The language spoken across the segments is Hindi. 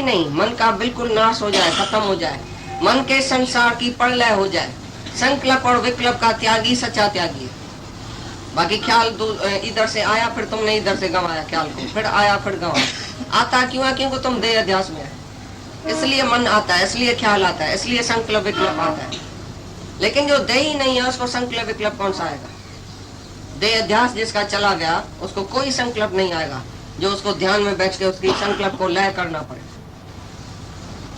नहीं, मन का बिल्कुल नाश हो जाए, खत्म हो जाए, मन के संसार की प्रलय हो जाए। संकल्प और विकल्प का त्यागी सच्चा त्यागी। बाकी ख्याल इधर से आया, फिर तुमने इधर से गंवाया ख्याल को, फिर आया फिर गंवाया। आता क्यों है? क्योंकि तुम देह अध्यास में है, इसलिए मन आता है, इसलिए ख्याल आता है, इसलिए संकल्प विकल्प आता है। लेकिन जो देह ही नहीं है उसको संकल्प विकल्प कौन सा आएगा? देह अध्यास जिसका चला गया उसको कोई संकल्प नहीं आएगा, जो उसको ध्यान में बैठ के उसकी संकल्प को लय करना पड़े।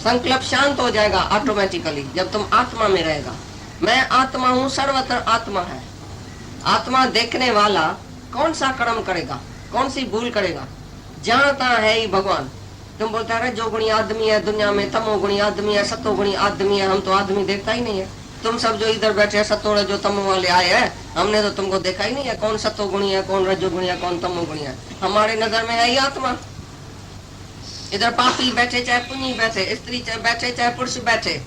संकल्प शांत हो जाएगा ऑटोमेटिकली जब तुम आत्मा में रहेगा। मैं आत्मा हूँ, सर्वत्र आत्मा है। आत्मा देखने वाला कौन सा कर्म करेगा, कौन सी भूल करेगा? जहां तहां है ही भगवान। तुम बोलता है जो गुणी आदमी है दुनिया में, तमोगुणी आदमी है, सतोगुणी आदमी है। हम तो आदमी देखता ही नहीं है। तुम सब जो इधर बैठे सतोड़े जो तमो वाले आए हैं, हमने तो तुमको देखा ही नहीं है कौन सतोगुणी है, कौन रजोगुणी है, कौन तमोगुणी है। हमारे नजर में है ही आत्मा। इधर पापी बैठे चाहे पुण्य बैठे, स्त्री चाहे बैठे चाहे पुरुष बैठे,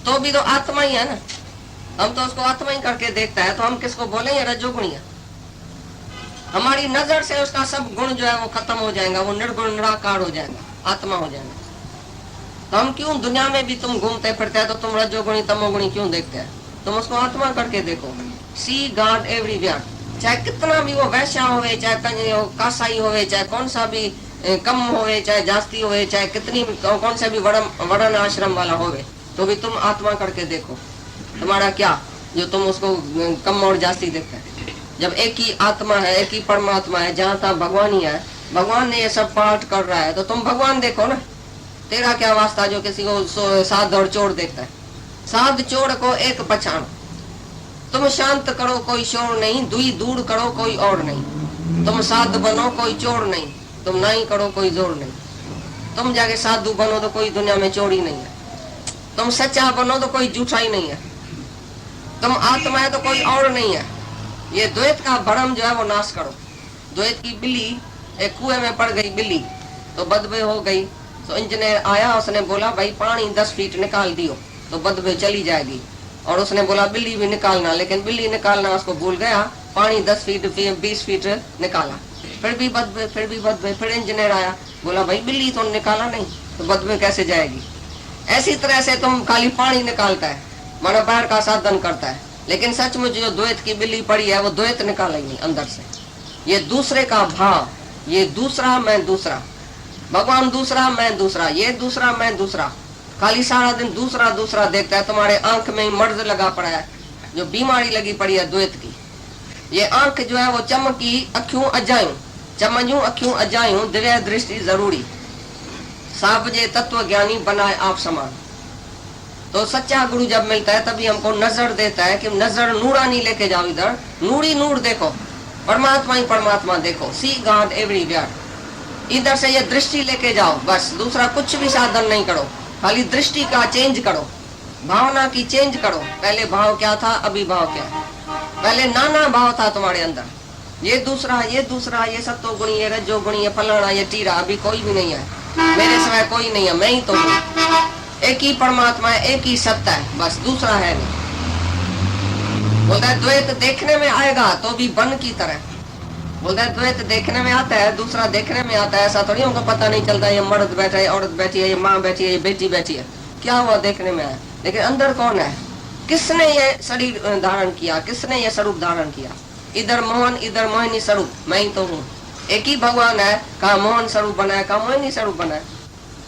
तो भी तो आत्मा ही है ना। हम तो उसको आत्मा ही करके देखता है, तो हम किसको बोलेंगे रजोगुणी है? हमारी नजर से उसका सब गुण जो है वो खत्म हो जाएगा, वो निर्गुण निराकार हो जाएगा, आत्मा हो जाएगा। तो हम क्यों दुनिया में भी तुम घूमते फिरते हैं तो तुम रजोगुणी तमोगुणी क्यों देखते हैं? तुम उसको आत्मा करके देखो। सी गॉड एवरीवेयर। चाहे कितना भी वो वैश्या होवे, चाहे कासाई होवे, चाहे कौन सा भी कम होवे, चाहे जास्ती होवे, चाहे कितनी कौन सा भी वर्ण आश्रम वाला होवे, तो भी तुम आत्मा करके देखो। तुम्हारा क्या जो तुम उसको कम और जास्ती देखते हैं? जब एक ही आत्मा है, एक ही परमात्मा है, जहाँ तक भगवान ही है, भगवान ने ये सब पाठ कर रहा है, तो तुम भगवान देखो ना। तेरा क्या वास्ता जो किसी को साध और चोर देखता है? साध चोर को एक पहचान। तुम शांत करो कोई शोर नहीं, दुई दूर करो कोई और नहीं। तुम साध बनो कोई चोर नहीं, तुम नहीं करो कोई जोर नहीं। तुम जाके साधु बनो तो कोई दुनिया में चोरी नहीं है। तुम सच्चा बनो तो कोई झूठा ही नहीं है। तुम आत्मा है तो कोई और नहीं है। ये द्वैत का भ्रम जो है वो नाश करो। द्वैत की बिल्ली एक कुएं में पड़ गई, बिल्ली तो बदबू हो गई। तो इंजीनियर आया, उसने बोला भाई पानी 10 फीट निकाल दियो तो बदबू चली जाएगी। और उसने बोला बिल्ली भी निकालना, लेकिन बिल्ली निकालना उसको भूल गया। पानी 10 फीट 20 फीट निकाला, फिर भी बदबू, फिर भी बदबू। फिर इंजीनियर आया, बोला भाई बिल्ली तो निकाला नहीं तो बदबू कैसे जाएगी? ऐसी तरह से तुम खाली पानी निकालता है, मानो बाहर का साधन करता है, लेकिन सचमुच जो द्वैत की बिल्ली पड़ी है वो द्वैत निकालेंगी अंदर से। ये दूसरे का भाव, ये दूसरा मैं दूसरा, भगवान दूसरा मैं दूसरा, ये दूसरा मैं दूसरा, खाली सारा दिन दूसरा दूसरा देखता है। तुम्हारे आंख में ही मर्ज लगा पड़ा है, जो बीमारी लगी पड़ी है द्वैत की। ये आंख जो है वो चमकी अखियों अजायूं, चमजू अखियों अजायूं, दिव्य दृष्टि जरूरी। साबजे तत्व ज्ञानी बनाए आप समान। तो सच्चा गुरु जब मिलता है तभी हमको नजर देता है कि नजर नूरानी लेके जाओ, इधर नूरी नूर देखो, परमात्मा ही परमात्मा देखो। सी गॉड एवरीवेयर। इधर से ये दृष्टि लेके जाओ, बस दूसरा कुछ भी साधन नहीं करो, खाली दृष्टि का चेंज करो, भावना की चेंज करो। पहले भाव क्या था, अभी भाव क्या है? पहले नाना भाव था तुम्हारे अंदर, ये दूसरा, ये दूसरा, ये सत्वगुणी, ये रजोगुणी, ये फलाना, ये टीरा। अभी कोई भी नहीं है, मेरे सिवाय कोई नहीं है, मैं ही तो हूँ। एक ही परमात्मा है, एक ही सत्ता है, बस दूसरा है नहीं। बोलता है द्वैत देखने में आएगा तो भी बन की तरह। बोलता है द्वैत देखने में आता है, दूसरा देखने में आता है। ऐसा थोड़ी हमको पता नहीं चलता ये मर्द बैठा है, औरत बैठी है, ये माँ बैठी है, ये बेटी बैठी है, क्या हुआ देखने में आया, लेकिन अंदर कौन है? किसने ये शरीर धारण किया, किसने ये स्वरूप धारण किया? इधर मोहन, इधर मोहिनी स्वरूप, मैं ही तो हूँ। एक ही भगवान है, कहा मोहन स्वरूप बना है, कहा मोहिनी स्वरूप बना है।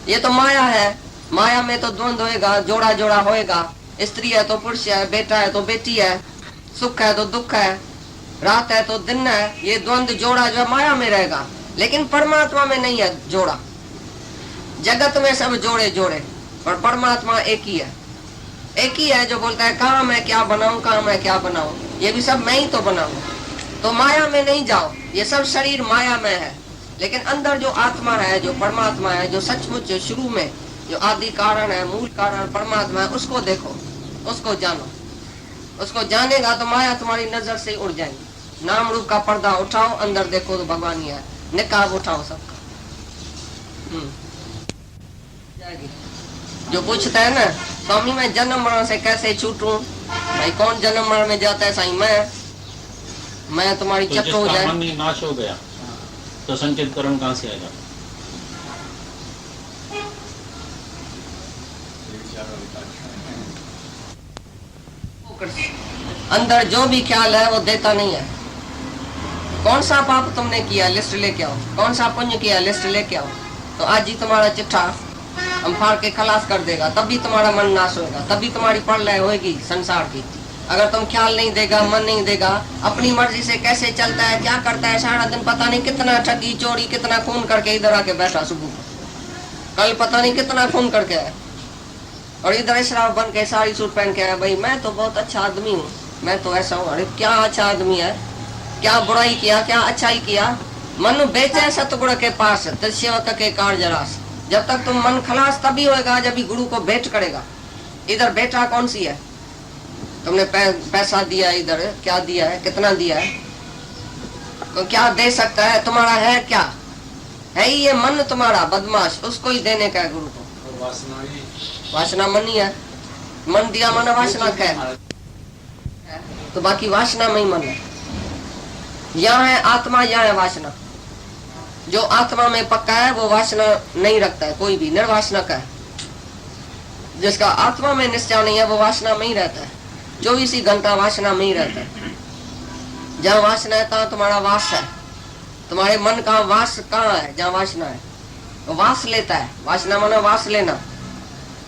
ये तो माया है, माया में तो द्वंद होएगा, जोड़ा जोड़ा होएगा। स्त्री है तो पुरुष है, बेटा है तो बेटी है, सुख है तो दुख है, रात है तो दिन है। ये द्वंद जोड़ा जो माया में रहेगा, लेकिन परमात्मा में नहीं है जोड़ा। जगत में सब जोड़े जोड़े, और परमात्मा एक ही है। एक ही है जो बोलता है कहाँ मैं क्या बनाऊं, कहाँ मैं क्या बनाऊं, ये भी सब मैं ही तो बनाऊं। तो माया में नहीं जाओ, ये सब शरीर माया में है, लेकिन अंदर जो आत्मा है, जो परमात्मा है, जो सचमुच शुरू में जो आदि कारण है, मूल कारण परमात्मा है, उसको देखो, उसको जानो। उसको जानेगा तो माया तुम्हारी नजर से उड़ जाएगी। नाम रूप का पर्दा उठाओ, अंदर देखो तो भगवान ही है। निकाब उठाओ सबका। जो पूछता है ना स्वामी मैं जन्म मरण से कैसे छूटूं, भाई कौन जन्म मरण में जाता है? साईं मैं तुम्हारी तो चक्र हो जाए, नाश हो गया तो संचित कर्म कहाँ से आएगा? अंदर जो भी ख्याल है वो देता नहीं है। कौन सा पाप तुमने किया, लिस्ट लेके आओ। कौन सा पुण्य किया, लिस्ट लेके आओ। तो आज ही तुम्हारा चिट्ठा हम फाड़ के खलास कर देगा, तभी तुम्हारा मन नाश होगा, तभी तुम्हारी प्रलय होगी संसार की। अगर तुम ख्याल नहीं देगा, मन नहीं देगा, अपनी मर्जी से कैसे चलता है, क्या करता है, सारा दिन पता नहीं कितना ठगी चोरी, कितना खून करके इधर आके बैठा सुबह को, कल पता नहीं कितना खून करके आया, और इधर शराब बन के साड़ी सूट पहन के आया, भाई मैं तो बहुत अच्छा आदमी हूँ, मैं तो ऐसा हूँ। अरे क्या अच्छा आदमी है, क्या बुराई किया, क्या अच्छाई किया। मन बेचे सतगुरु के पास, सेवक के कार्य रास। जब तक तुम मन खलास तभी होएगा जब भी गुरु को भेंट करेगा। इधर भेंटा कौन सी है, तुमने पैसा दिया, इधर क्या दिया है, कितना दिया है, तो क्या दे सकता है, तुम्हारा है क्या, है ही ये मन तुम्हारा बदमाश, उसको ही देने का है गुरु को। वासना मन ही है, मन दिया मन वासना का है, तो बाकी वासना में ही मन है। यहाँ है आत्मा, यहाँ है वासना। जो आत्मा में पक्का है वो वासना नहीं रखता है, कोई भी निर्वासना का है। जिसका आत्मा में निश्चय नहीं है वो वासना में ही रहता है, 24 घंटा वासना में ही रहता है। जहाँ वासना है तहाँ तुम्हारा वास है। तुम्हारे मन का वास कहाँ है, जहाँ वासना है वो वास लेता है। वासना माना वास लेना।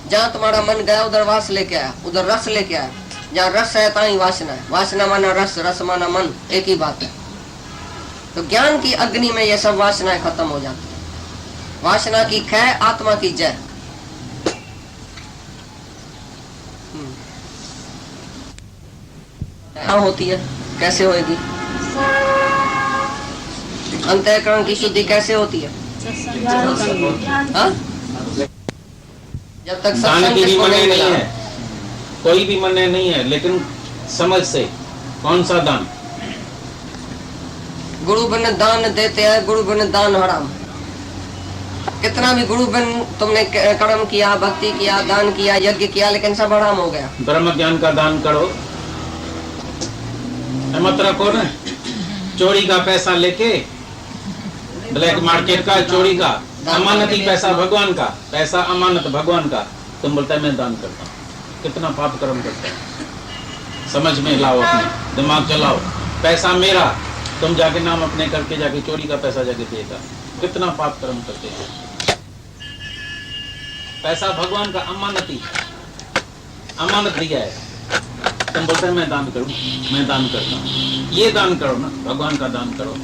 जहाँ तुम्हारा मन गया उधर वास लेके आया, उधर रस लेके आया। जहाँ रस है तहाँ ही वासना है। वासना माना रस, रस माना मन, एक ही बात है। तो ज्ञान की अग्नि में ये सब वासनाएं खत्म हो जाती है। वासना की खै, आत्मा की जय। हाँ होती है, कैसे होएगी? अंतःकरण की शुद्धि कैसे होती है? हाँ? जब तक दान की भी मने नहीं है, कोई भी मने नहीं है, लेकिन समझ से कौन सा दान? गुरु बिन दान देते हैं, गुरु बिन दान हराम। कितना भी गुरु बिन तुमने कर्म किया, भक्ति किया, दान किया, यज्ञ किया, लेकिन सब हराम हो गया। ब्रह्म ज्ञान का दान करो, मत रखो ना चोरी का पैसा लेके, ब्लैक मार्केट का चोरी का, अमानती पैसा भगवान का, पैसा अमानत भगवान का, तुम बोलता है मैं दान करता हूँ। कितना पाप कर्म करता है, समझ में लाओ, अपने दिमाग चलाओ। पैसा मेरा, तुम जाके नाम अपने करके जाके चोरी का पैसा जाके देगा, कितना पाप कर्म करते हैं। पैसा भगवान का अमानती, अमानत दिया है, तुम बोलते हैं मैं दान करूं, मैं दान करता हूं। ये दान करो ना, भगवान का दान करो।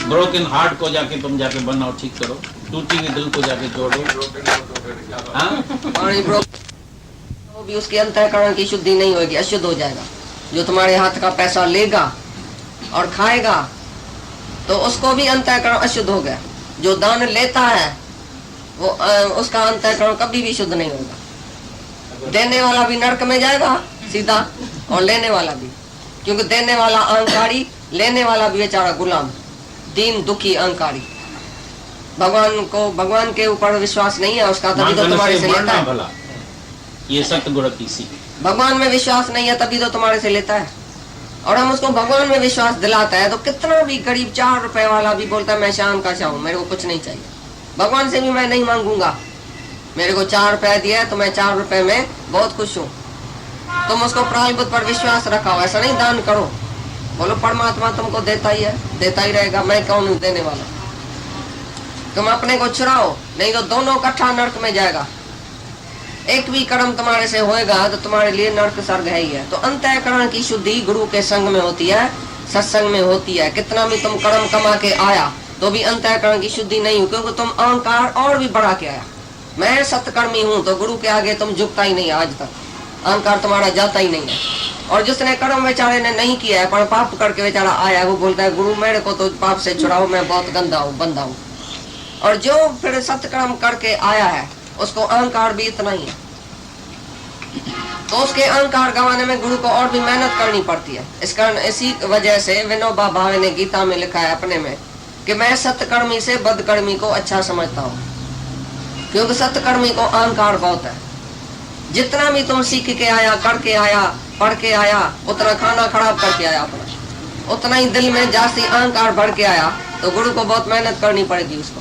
ब्रोकन हार्ट को जाके तुम जाके बनाओ, ठीक करो। टूटी हुई दिल को जाके जोड़ो। वो भी उसके अंतःकरण की शुद्धि नहीं होगी, अशुद्ध हो जाएगा। जो तुम्हारे हाथ का पैसा लेगा और खाएगा तो उसको भी अंतःकरण अशुद्ध हो गया। जो दान लेता है वो उसका अंतःकरण कभी भी शुद्ध नहीं होगा। देने वाला भी नरक में जाएगा सीधा, और लेने वाला भी, क्योंकि देने वाला अहंकारी, लेने वाला भी बेचारा गुलाम, दीन दुखी अहंकारी। भगवान के ऊपर विश्वास नहीं है उसका, तभी तो तुम्हारे से लेता है। भला ये सतगुरु की सीख। भगवान में विश्वास नहीं है तभी तो तुम्हारे से लेता है। और हम उसको भगवान में विश्वास दिलाता है तो कितना भी गरीब 4 रुपए वाला भी बोलता है मैं शाम का चाहूँ, मेरे को कुछ नहीं चाहिए, भगवान से भी मैं नहीं मांगूंगा, मेरे को 4 रुपए दिया है तो मैं 4 रुपए में बहुत खुश हूँ। तुम उसको प्रायलभूत पर विश्वास रखाओ, ऐसा नहीं दान करो। बोलो परमात्मा तुमको देता ही है, देता ही रहेगा, मैं कौन हूँ देने वाला। तुम अपने को चुराओ, नहीं तो दोनों इकट्ठा नरक में जाएगा। एक भी कर्म तुम्हारे से होएगा तो तुम्हारे लिए नरक स्वर्ग है ही है। तो अंतःकरण की शुद्धि गुरु के संग में होती है, सत्संग में होती है। कितना भी तुम कर्म कमा के आया तो भी अंतःकरण की शुद्धि नहीं हुई, क्योंकि तुम अहंकार और भी बढ़ा के आया। मैं सत्कर्मी हूँ तो गुरु के आगे तुम झुकता ही नहीं, आज तक अहंकार तुम्हारा जाता ही नहीं है। और जिसने कर्म बेचारे ने नहीं किया है पर पाप करके बेचारा आया, वो बोलता है गुरु मेरे को तो पाप से छुड़ाओ, मैं बहुत गंदा हूँ, बंदा हूँ। और जो फिर सत्कर्म करके आया है उसको अहंकार भी इतना ही है, तो उसके अहंकार गंवाने में गुरु को और भी मेहनत करनी पड़ती है। इस कारण इसी वजह से विनोबा भावे ने गीता में लिखा है अपने में कि मैं सत्कर्मी से बदकर्मी को अच्छा समझता हूँ, क्योंकि सत्कर्मी को अहंकार बहुत है। जितना भी तुम सीख के आया, करके आया, पढ़ के आया, उतना खाना खराब करके आया अपना, उतना ही दिल में जास्ती अहंकार बढ़ के आया, तो गुरु को बहुत मेहनत करनी पड़ेगी उसको।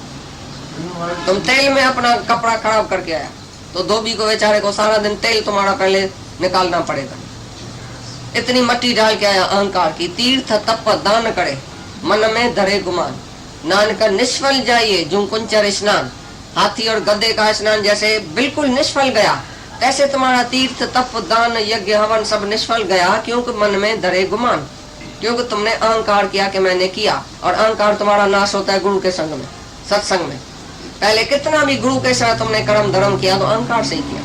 तुम तेल में अपना कपड़ा खराब करके आया, तो धोबी को बेचारे को सारा दिन तेल तुम्हारा पहले निकालना पड़ेगा। इतनी मट्टी डाल के आया अहंकार की। तीर्थ तप दान करे, मन में धरे गुमान, नानक निष्फल जाइए जूं कुंचर स्नान। हाथी और गधे का स्नान जैसे बिल्कुल निष्फल गया, ऐसे तुम्हारा तीर्थ तप दान यज्ञ हवन सब निष्फल गया, क्योंकि मन में धरे गुमान, क्योंकि तुमने अहंकार किया कि मैंने किया। और अहंकार तुम्हारा नाश होता है गुरु के संग में, सत्संग में। पहले कितना भी गुरु के साथ तुमने कर्म धर्म किया तो अहंकार से ही किया।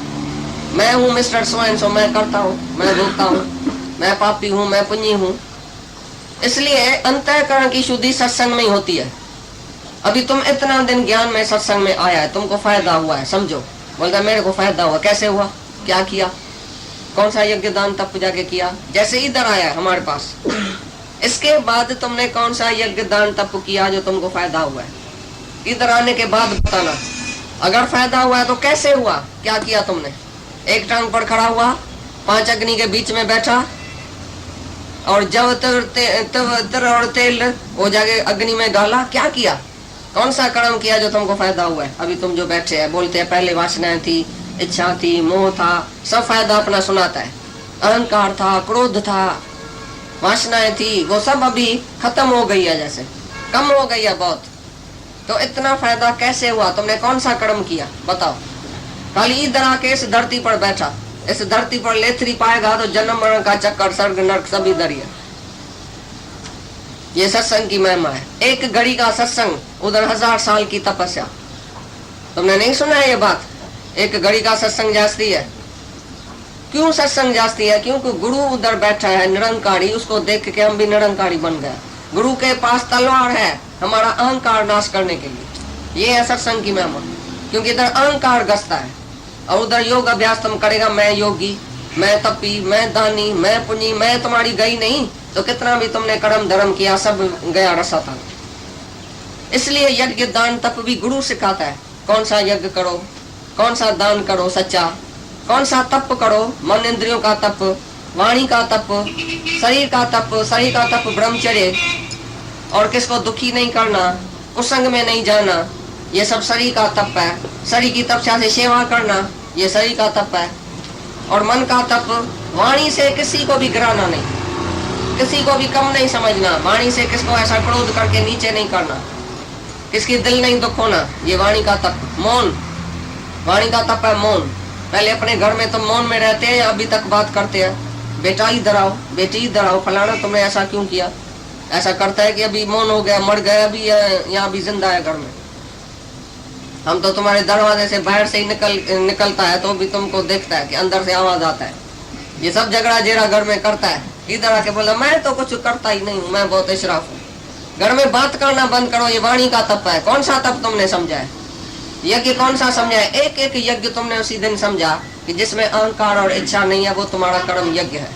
मैं हूँ मिस्टर सो एंड सो, मैं करता हूँ, मैं भोगता हूँ, मैं पापी हूँ, मैं पुण्य हूँ। इसलिए अंतःकरण की शुद्धि सत्संग में ही होती है। अभी तुम इतना दिन ज्ञान में सत्संग में आया है, तुमको फायदा हुआ है, समझो। बोलता मेरे को फायदा हुआ, कैसे हुआ, क्या किया, कौन सा यज्ञ दान तप जाके किया, जैसे इधर आया हमारे पास। इसके बाद तुमने कौन सा यज्ञ दान तप किया जो तुमको फायदा हुआ है, इधर आने के बाद बताना। अगर फायदा हुआ है तो कैसे हुआ, क्या किया तुमने। एक टांग पर खड़ा हुआ, 5 अग्नि के बीच में बैठा, और जब तर और तेल वो जाके अग्नि में डाला, क्या किया, कौन सा कर्म किया जो तुमको फायदा हुआ है। अभी तुम जो बैठे हैं, बोलते हैं पहले वासनाएं थी, इच्छा थी, मोह था, सब फायदा अपना सुनाता है। अहंकार था, क्रोध था, वासनाएं थी, वो सब अभी खत्म हो गई है, जैसे कम हो गई है बहुत। तो इतना फायदा कैसे हुआ, तुमने कौन सा कर्म किया, बताओ। खाली इधर आके इस धरती पर बैठा, इस धरती पर लेथरी पाएगा तो जन्म मरण का चक्कर, स्वर्ग नरक सब इधर ही है। ये सत्संग की महिमा है। एक घड़ी का सत्संग, उधर 1000 साल की तपस्या। तुमने नहीं सुना है ये बात, एक घड़ी का सत्संग जास्ती है। क्यों सत्संग जास्ती है, क्योंकि गुरु उधर बैठा है निरंकारी, उसको देख के हम भी निरंकारी बन गए। गुरु के पास तलवार है हमारा अहंकार नाश करने के लिए। ये है सत्संग की महिमा, क्योंकि इधर अहंकार गसता है और उधर योग अभ्यास तुम करेगा। मैं योगी, मैं तपी, मैं दानी, मैं पुण्य, मैं तुम्हारी गई नहीं तो कितना भी तुमने कर्म धर्म किया सब गया रसा था। इसलिए यज्ञ दान तप भी गुरु सिखाता है। कौन सा यज्ञ करो, कौन सा दान करो सच्चा, कौन सा तप करो, मन इंद्रियों का तप, वाणी का तप, शरीर का तप, शरीर का तप ब्रह्मचर्य, और किसको दुखी नहीं करना, कुसंग में नहीं जाना, ये सब शरीर का तप है। शरीर की तपस्या से सेवा करना, ये शरीर का तप है। और मन का तप, वाणी से किसी को भी गिराना नहीं, किसी को भी कम नहीं समझना, वाणी से किसको ऐसा क्रोध करके नीचे नहीं करना, किसकी दिल नहीं दुख होना, ये वाणी का तप। मौन, वाणी का तप है मौन। पहले अपने घर में तुम मौन में रहते हैं या अभी तक बात करते हैं, बेटा इधर आओ, बेटी इधर आओ, फलाना तुमने ऐसा क्यों किया, ऐसा करता है कि अभी मौन हो गया, मर गया, अभी यहाँ भी जिंदा है घर में। हम तो तुम्हारे दरवाजे से बाहर से ही निकलता है तो भी तुमको देखता है कि अंदर से आवाज आता है। ये सब झगड़ा जेरा घर में करता है, इधर आके बोला मैं तो कुछ करता ही नहीं हूँ, मैं बहुत इशराफ हूँ। घर में बात करना बंद करो, ये वाणी का तप है। कौन सा तप तुमने समझा है, यज्ञ कौन सा समझा है। एक एक यज्ञ तुमने उसी दिन समझा कि जिसमें अहंकार और इच्छा नहीं है, वो तुम्हारा कर्म यज्ञ है।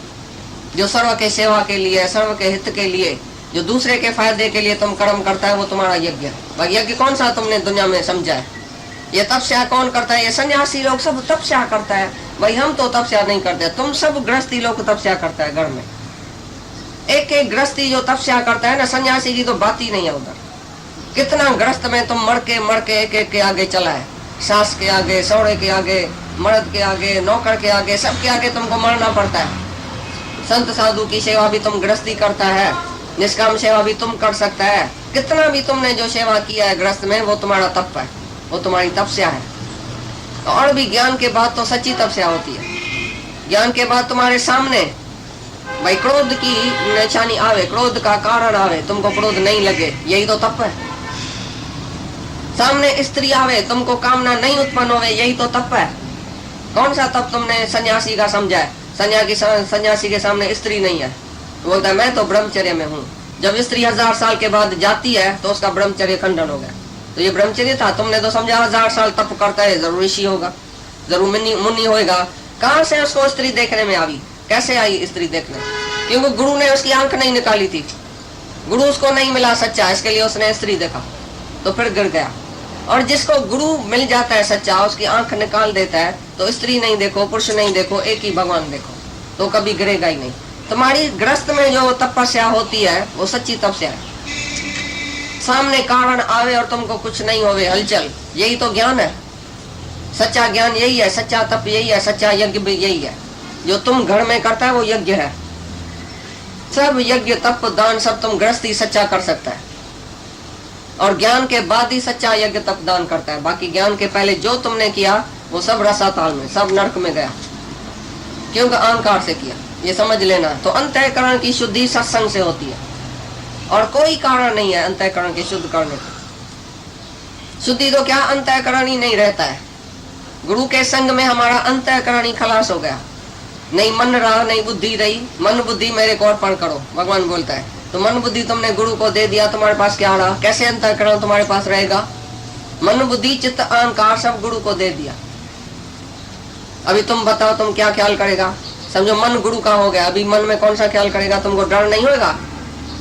जो सर्व के सेवा के लिए, सर्व के हित के लिए, जो दूसरे के फायदे के लिए तुम कर्म करता है, वो तुम्हारा यज्ञ है। भाई यज्ञ कौन सा तुमने दुनिया में समझा है। ये तपस्या कौन करता है, ये सन्यासी लोग सब तपस्या करता है। भाई हम तो तपस्या नहीं करते, तुम सब गृहस्थी लोग तपस्या करता है घर में। एक एक गृहस्थी जो तपस्या करता है ना, सन्यासी की तो बात ही नहीं है उधर। कितना गृहस्थ में तुम मर के एक एक के आगे चला है, सास के आगे, सौड़े के आगे, मर्द के आगे, नौकर के आगे, सबके आगे तुमको मरना पड़ता है। संत साधु की सेवा भी तुम गृहस्थी करता है, निष्काम सेवा भी तुम कर सकता है। कितना भी तुमने जो सेवा किया है गृहस्थ में, वो तुम्हारा तप है, वो तुम्हारी तपस्या है। और भी ज्ञान के बाद तो सच्ची तपस्या होती है। ज्ञान के बाद तुम्हारे सामने भाई क्रोध की निशानी आवे, क्रोध का कारण आवे, तुमको क्रोध नहीं लगे, यही तो तप है। सामने स्त्री आवे, तुमको कामना नहीं उत्पन्न होवे, यही तो तप है। कौन सा तप तुमने सन्यासी का समझा है। सन्यासी के सामने स्त्री नहीं है, बोलता है मैं तो ब्रह्मचर्य में हूँ। जब स्त्री 1000 साल के बाद जाती है तो उसका ब्रह्मचर्य खंडन हो गया। तो ये ब्रह्मचर्य था, तुमने तो समझा 1000 साल तप करता है, जरूर ऋषि होगा, जरूर मुनि होगा। कहाँ से उसको स्त्री देखने में आई, कैसे आई स्त्री देखने, क्योंकि गुरु ने उसकी आंख नहीं निकाली थी, गुरु उसको नहीं मिला सच्चा, इसके लिए उसने स्त्री देखा तो फिर गिर गया। और जिसको गुरु मिल जाता है सच्चा, उसकी आंख निकाल देता है, तो स्त्री नहीं देखो, पुरुष नहीं देखो, एक ही भगवान देखो, तो कभी गिरेगा ही नहीं। तुम्हारी गृहस्थ में जो तपस्या होती है वो सच्ची तपस्या है। सामने कारण आवे और तुमको कुछ नहीं होवे, हलचल, यही तो ज्ञान है। सच्चा ज्ञान यही है, सच्चा तप यही है, सच्चा यज्ञ भी यही है। जो तुम घर में करता है वो यज्ञ है। सब यज्ञ तप दान सब तुम गृहस्थी सच्चा कर सकता है, और ज्ञान के बाद ही सच्चा यज्ञ तप दान करता है। बाकी ज्ञान के पहले जो तुमने किया वो सब रसाताल में, सब नरक में गया, क्योंकि अहंकार से किया। ये समझ लेना। तो अंतःकरण की शुद्धि सत्संग से होती है, और कोई कारण नहीं है अंतःकरण की शुद्ध करने की। शुद्धि तो क्या, अंतःकरण ही नहीं रहता है। गुरु के संग में हमारा अंतःकरण ही खलास हो गया, नहीं मन रहा, नहीं बुद्धि रही। मन बुद्धि मेरे को अर्पण करो, भगवान बोलता है। तो मन बुद्धि तुमने गुरु को दे दिया, तुम्हारे पास क्या रहा? कैसे अंतःकरण तुम्हारे पास रहेगा? मन बुद्धि चित्त अहंकार सब गुरु को दे दिया। अभी तुम बताओ तुम क्या ख्याल करेगा? समझो मन गुरु का हो गया, अभी मन में कौन सा ख्याल करेगा? तुमको डर नहीं होगा?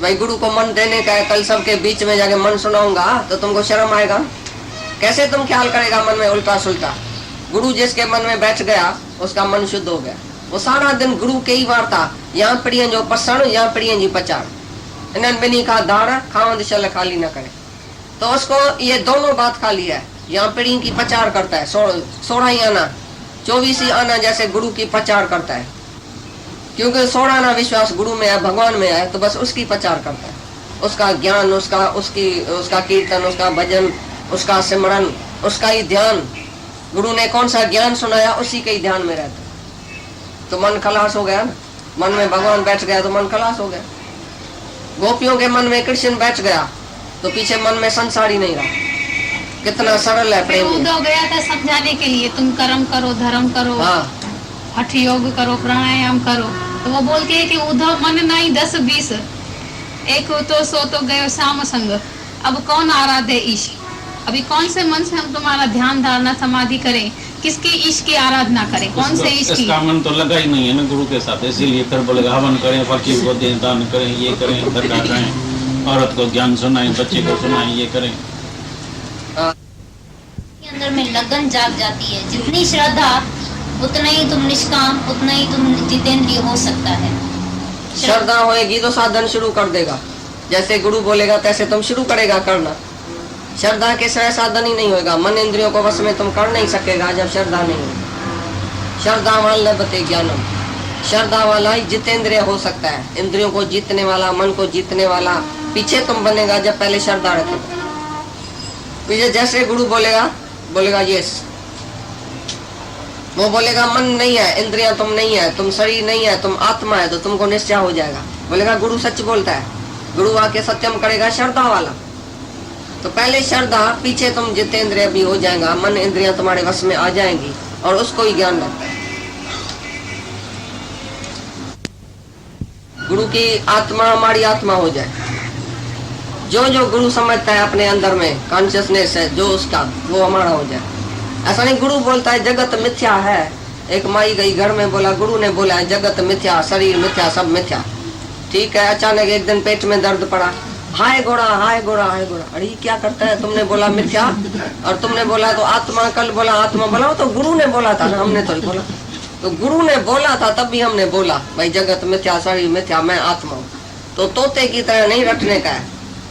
भाई गुरु को मन देने का है, कल सबके बीच में जाके मन सुनाऊंगा तो तुमको शर्म आएगा। कैसे तुम ख्याल करेगा मन में उल्टा सुल्टा? गुरु जिसके मन में बैठ गया उसका मन शुद्ध हो गया। वो सारा दिन गुरु के ही वार्ता, यहाँ पढ़िए जो पसण, यहाँ पढ़िए जी पचाड़, इन्हें बिनी का दाड़ खावंद शल खाली न करे। तो उसको ये दोनों बात खाली है। यहाँ पीढ़ी की प्रचार करता है, 16 आना 24 आना जैसे गुरु की प्रचार करता है, क्योंकि 16 आना विश्वास गुरु में है, भगवान में है, तो बस उसकी प्रचार करता है। उसका ज्ञान, उसका कीर्तन, उसका भजन, उसका सिमरन, उसका ही ध्यान। गुरु ने कौन सा ज्ञान सुनाया उसी के ही ध्यान में रहता है। तो मन खलास हो गया ना, मन में भगवान बैठ गया तो मन खलास हो गया। गोपियों के मन में कृष्ण बैठ गया तो पीछे मन में संसार ही नहीं रहा। कितना सरल है प्रेम। उद्धव गया था समझाने के लिए, तुम कर्म करो, धर्म करो, हठ योग करो, प्राणायाम करो। तो वो बोलती है कि उद्धव मन नहीं 10-20, एक तो सो तो गए श्याम संग, अब कौन आराध्य ईश? अभी कौन से मन से हम तुम्हारा ध्यान धारणा समाधि करें? किसके ईश की आराधना करें? कौन से ईश की? इसका मन तो लगा ही नहीं है ना गुरु के साथ, इसीलिए फिर बोलेगा हवन करें, फकीर को दें, दान करें, ये करें, धक्का करें, औरत को ज्ञान सुनाएं, बच्चे को सुनाएं, ये करें। अंदर में लगन जाग जाती है। जितनी श्रद्धा उतना ही तुम निष्काम, उतना ही तुम जितेंद्रिय हो सकता है। श्रद्धा होएगी तो साधन शुरू कर देगा, जैसे गुरु बोलेगा तैसे तुम शुरू करेगा करना। श्रद्धा के सिवा साधन ही नहीं होगा। मन इंद्रियों को वश में तुम कर नहीं सकेगा जब श्रद्धा नहीं होगी। श्रद्धा वाला लभते ज्ञानम, श्रद्धा वाला ही जितेंद्रिय हो सकता है। इंद्रियों को जीतने वाला, मन को जीतने वाला पीछे तुम बनेगा जब पहले श्रद्धा रखेगा। पीछे जैसे गुरु बोलेगा यस, वो बोलेगा मन नहीं है, इंद्रियां तुम नहीं है, तुम शरीर नहीं है, तुम आत्मा है, तो तुमको निश्चय हो जाएगा। बोलेगा गुरु सच बोलता है, गुरु आके सत्यम करेगा श्रद्धा वाला। तो पहले श्रद्धा, पीछे तुम जितेंद्रिय भी हो जाएगा, मन इंद्रियां तुम्हारे वश में आ जाएंगी, और उसको ही ज्ञान लगता है। गुरु की आत्मा हमारी आत्मा हो जाए। जो जो गुरु समझता है अपने अंदर में कॉन्शियसनेस है जो उसका, वो हमारा हो जाए। ऐसा नहीं गुरु बोलता है जगत मिथ्या है। एक माई गई घर में, बोला गुरु ने बोला है जगत मिथ्या, शरीर मिथ्या, सब मिथ्या। ठीक है, अचानक एक दिन पेट में दर्द पड़ा, हाय घोड़ा हाय घोड़ा हाय घोड़ा। अरे क्या करता है, तुमने बोला मिथ्या और तुमने बोला तो आत्मा, कल बोला आत्मा, बोला तो गुरु ने बोला था ना, हमने तो बोला। तो गुरु ने बोला था तब भी हमने बोला भाई जगत मिथ्या, शरीर मिथ्या, मैं आत्मा हूँ। तो तोते की तरह नहीं रटने का है,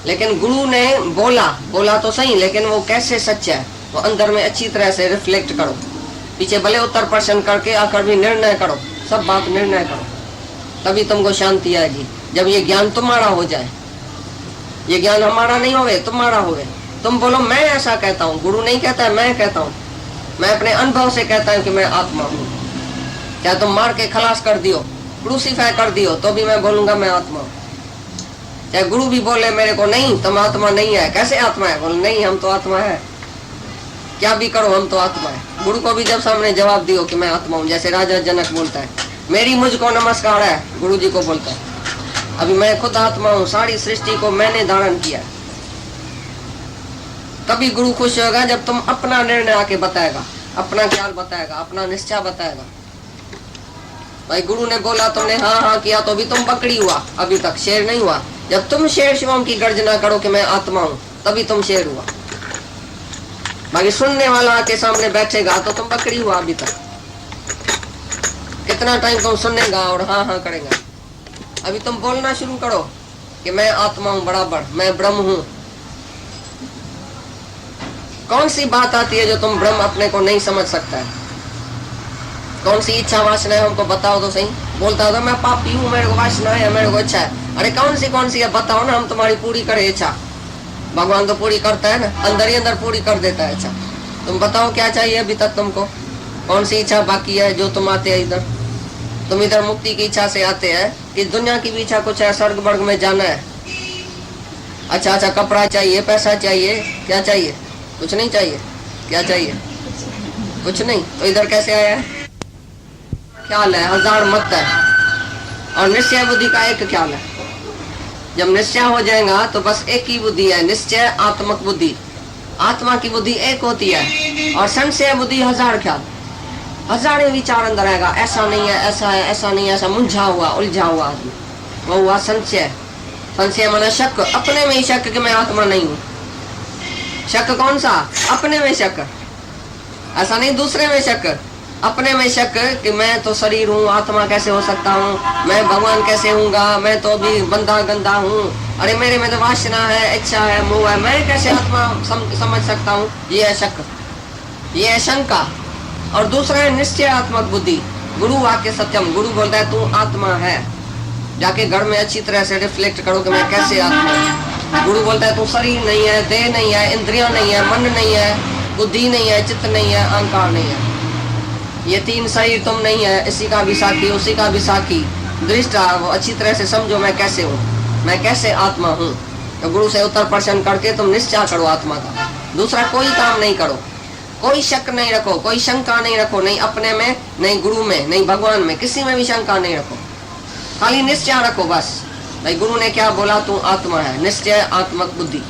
लेकिन गुरु ने बोला तो सही, लेकिन वो कैसे सच है वो अंदर में अच्छी तरह से रिफ्लेक्ट करो। पीछे भले उत्तर प्रश्न करके आकर भी निर्णय करो, सब बात निर्णय करो, तभी तुमको शांति आएगी। जब ये ज्ञान तुम्हारा हो जाए, ये ज्ञान हमारा नहीं होवे, तुम्हारा होवे। तुम बोलो मैं ऐसा कहता हूँ, गुरु नहीं कहता है, मैं कहता हूँ, मैं अपने अनुभव से कहता हूँ कि मैं आत्मा हूँ। क्या तुम मार के खलास कर दियो, क्रूसीफाई कर दियो, तो भी मैं बोलूंगा मैं आत्मा हूँ। चाहे गुरु भी बोले मेरे को नहीं तुम आत्मा नहीं है, कैसे आत्मा है, बोले नहीं हम तो आत्मा है, क्या भी करो हम तो आत्मा है। गुरु को भी जब सामने जवाब दियो कि मैं आत्मा हूँ, जैसे राजा जनक बोलता है मेरी मुझको नमस्कार है, गुरु जी को बोलता है अभी मैं खुद आत्मा हूँ, सारी सृष्टि को मैंने धारण किया। तभी गुरु खुश होगा जब तुम अपना निर्णय आके बताएगा, अपना ख्याल बताएगा, अपना निश्चय बताएगा। भाई गुरु ने बोला तुमने हाँ हाँ किया तो भी तुम बकरी हुआ, अभी तक शेर नहीं हुआ। जब तुम शेर शिवम की गर्जना करो कि मैं आत्मा हूँ, तभी तुम शेर हुआ। बाकी सुनने वाला आके सामने बैठेगा तो तुम बकरी हुआ अभी तक। कितना टाइम तुम सुनेगा और हाँ हाँ करेगा। अभी तुम बोलना शुरू करो कि मैं आत्मा हूँ बराबर, मैं ब्रह्म हूँ। कौन सी बात आती है जो तुम ब्रह्म अपने को नहीं समझ सकता है? कौन सी इच्छा वासना है हमको बताओ तो सही। बोलता है तो मैं पापी हूँ, मेरे को वासना है, मेरे को इच्छा है। अरे कौन सी है बताओ ना, हम तुम्हारी पूरी करें इच्छा। भगवान तो पूरी करता है ना, अंदर ही अंदर पूरी कर देता है इच्छा। तुम बताओ क्या चाहिए अभी तक तुमको? कौन सी इच्छा बाकी है जो तुम आते हैं इधर? तुम इधर मुक्ति की इच्छा से आते हैं कि दुनिया की भी इच्छा कुछ है, स्वर्ग वर्ग में जाना है। अच्छा कपड़ा चाहिए, पैसा चाहिए, क्या चाहिए? कुछ नहीं चाहिए। क्या चाहिए? कुछ नहीं। तो इधर कैसे आया है? ख्याल है, हजार मत है, और निश्चय बुद्धि का एक ख्याल है। जब निश्चय हो जाएगा तो बस एक ही बुद्धि है, निश्चय आत्मक बुद्धि। आत्मा की बुद्धि एक होती है, और संशय बुद्धि हजार ख्याल, हजारों विचार अंदर आएगा। ऐसा नहीं है, ऐसा है, ऐसा नहीं है, ऐसा मुंझा हुआ, उलझा हुआ आदमी, वो हुआ संशय। संशय माना शक, अपने में ही शक कि मैं आत्मा नहीं हूँ। शक कौन सा? अपने में शक, ऐसा नहीं दूसरे में शक। अपने में शक कि मैं तो शरीर हूँ, आत्मा कैसे हो सकता हूँ, मैं भगवान कैसे हूँगा, मैं तो अभी बंदा गंदा हूँ, अरे मेरे में तो वासना है, इच्छा है, मोह है, मैं कैसे आत्मा समझ सकता हूँ। ये है शक, ये है शंका। और दूसरा है निश्चयात्मक बुद्धि। गुरु वाक्य सत्यम, गुरु बोलता है तू आत्मा है। जाके घर में अच्छी तरह से रिफ्लेक्ट करो कि मैं कैसे आत्मा हूँ। गुरु बोलता है तू शरीर नहीं है, देह नहीं है, इंद्रियां नहीं है, मन नहीं है, बुद्धि नहीं है, चित्त नहीं है, अहंकार नहीं है। ये तीन शरीर तुम नहीं है, इसी का भी साक्षी, उसी का भी साक्षी। दृष्टा, वो अच्छी तरह से समझो मैं कैसे हूँ, मैं कैसे आत्मा हूँ। तो गुरु से उत्तर प्रश्न करके तुम निश्चय करो आत्मा का। दूसरा कोई काम नहीं करो, कोई शक नहीं रखो, कोई शंका नहीं रखो, नहीं अपने में, नहीं गुरु में, नहीं भगवान में, किसी में भी शंका नहीं रखो। खाली निश्चय रखो बस, भाई गुरु ने क्या बोला, तू आत्मा है। निश्चय आत्मक बुद्धि,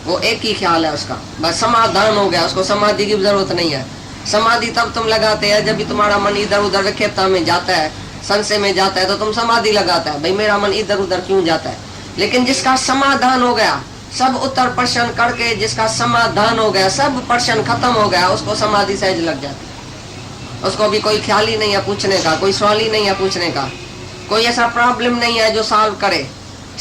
वो एक ही ख्याल है उसका, बस समाधान हो गया। उसको समाधि की जरूरत नहीं है। समाधि तब तुम लगाते हैं जब भी तुम्हारा मन इधर उधर विक्षेपता में जाता है, संशय में जाता है, तो तुम समाधि लगाता है, भाई मेरा मन इधर उधर क्यों जाता है। लेकिन जिसका समाधान हो गया, सब उत्तर प्रश्न करके जिसका समाधान हो गया, सब प्रश्न खत्म हो गया, उसको समाधि सहज लग जाती है। उसको भी कोई ख्याल ही नहीं है पूछने का, कोई सवाल ही नहीं है पूछने का, कोई ऐसा प्रॉब्लम नहीं है जो सॉल्व करे।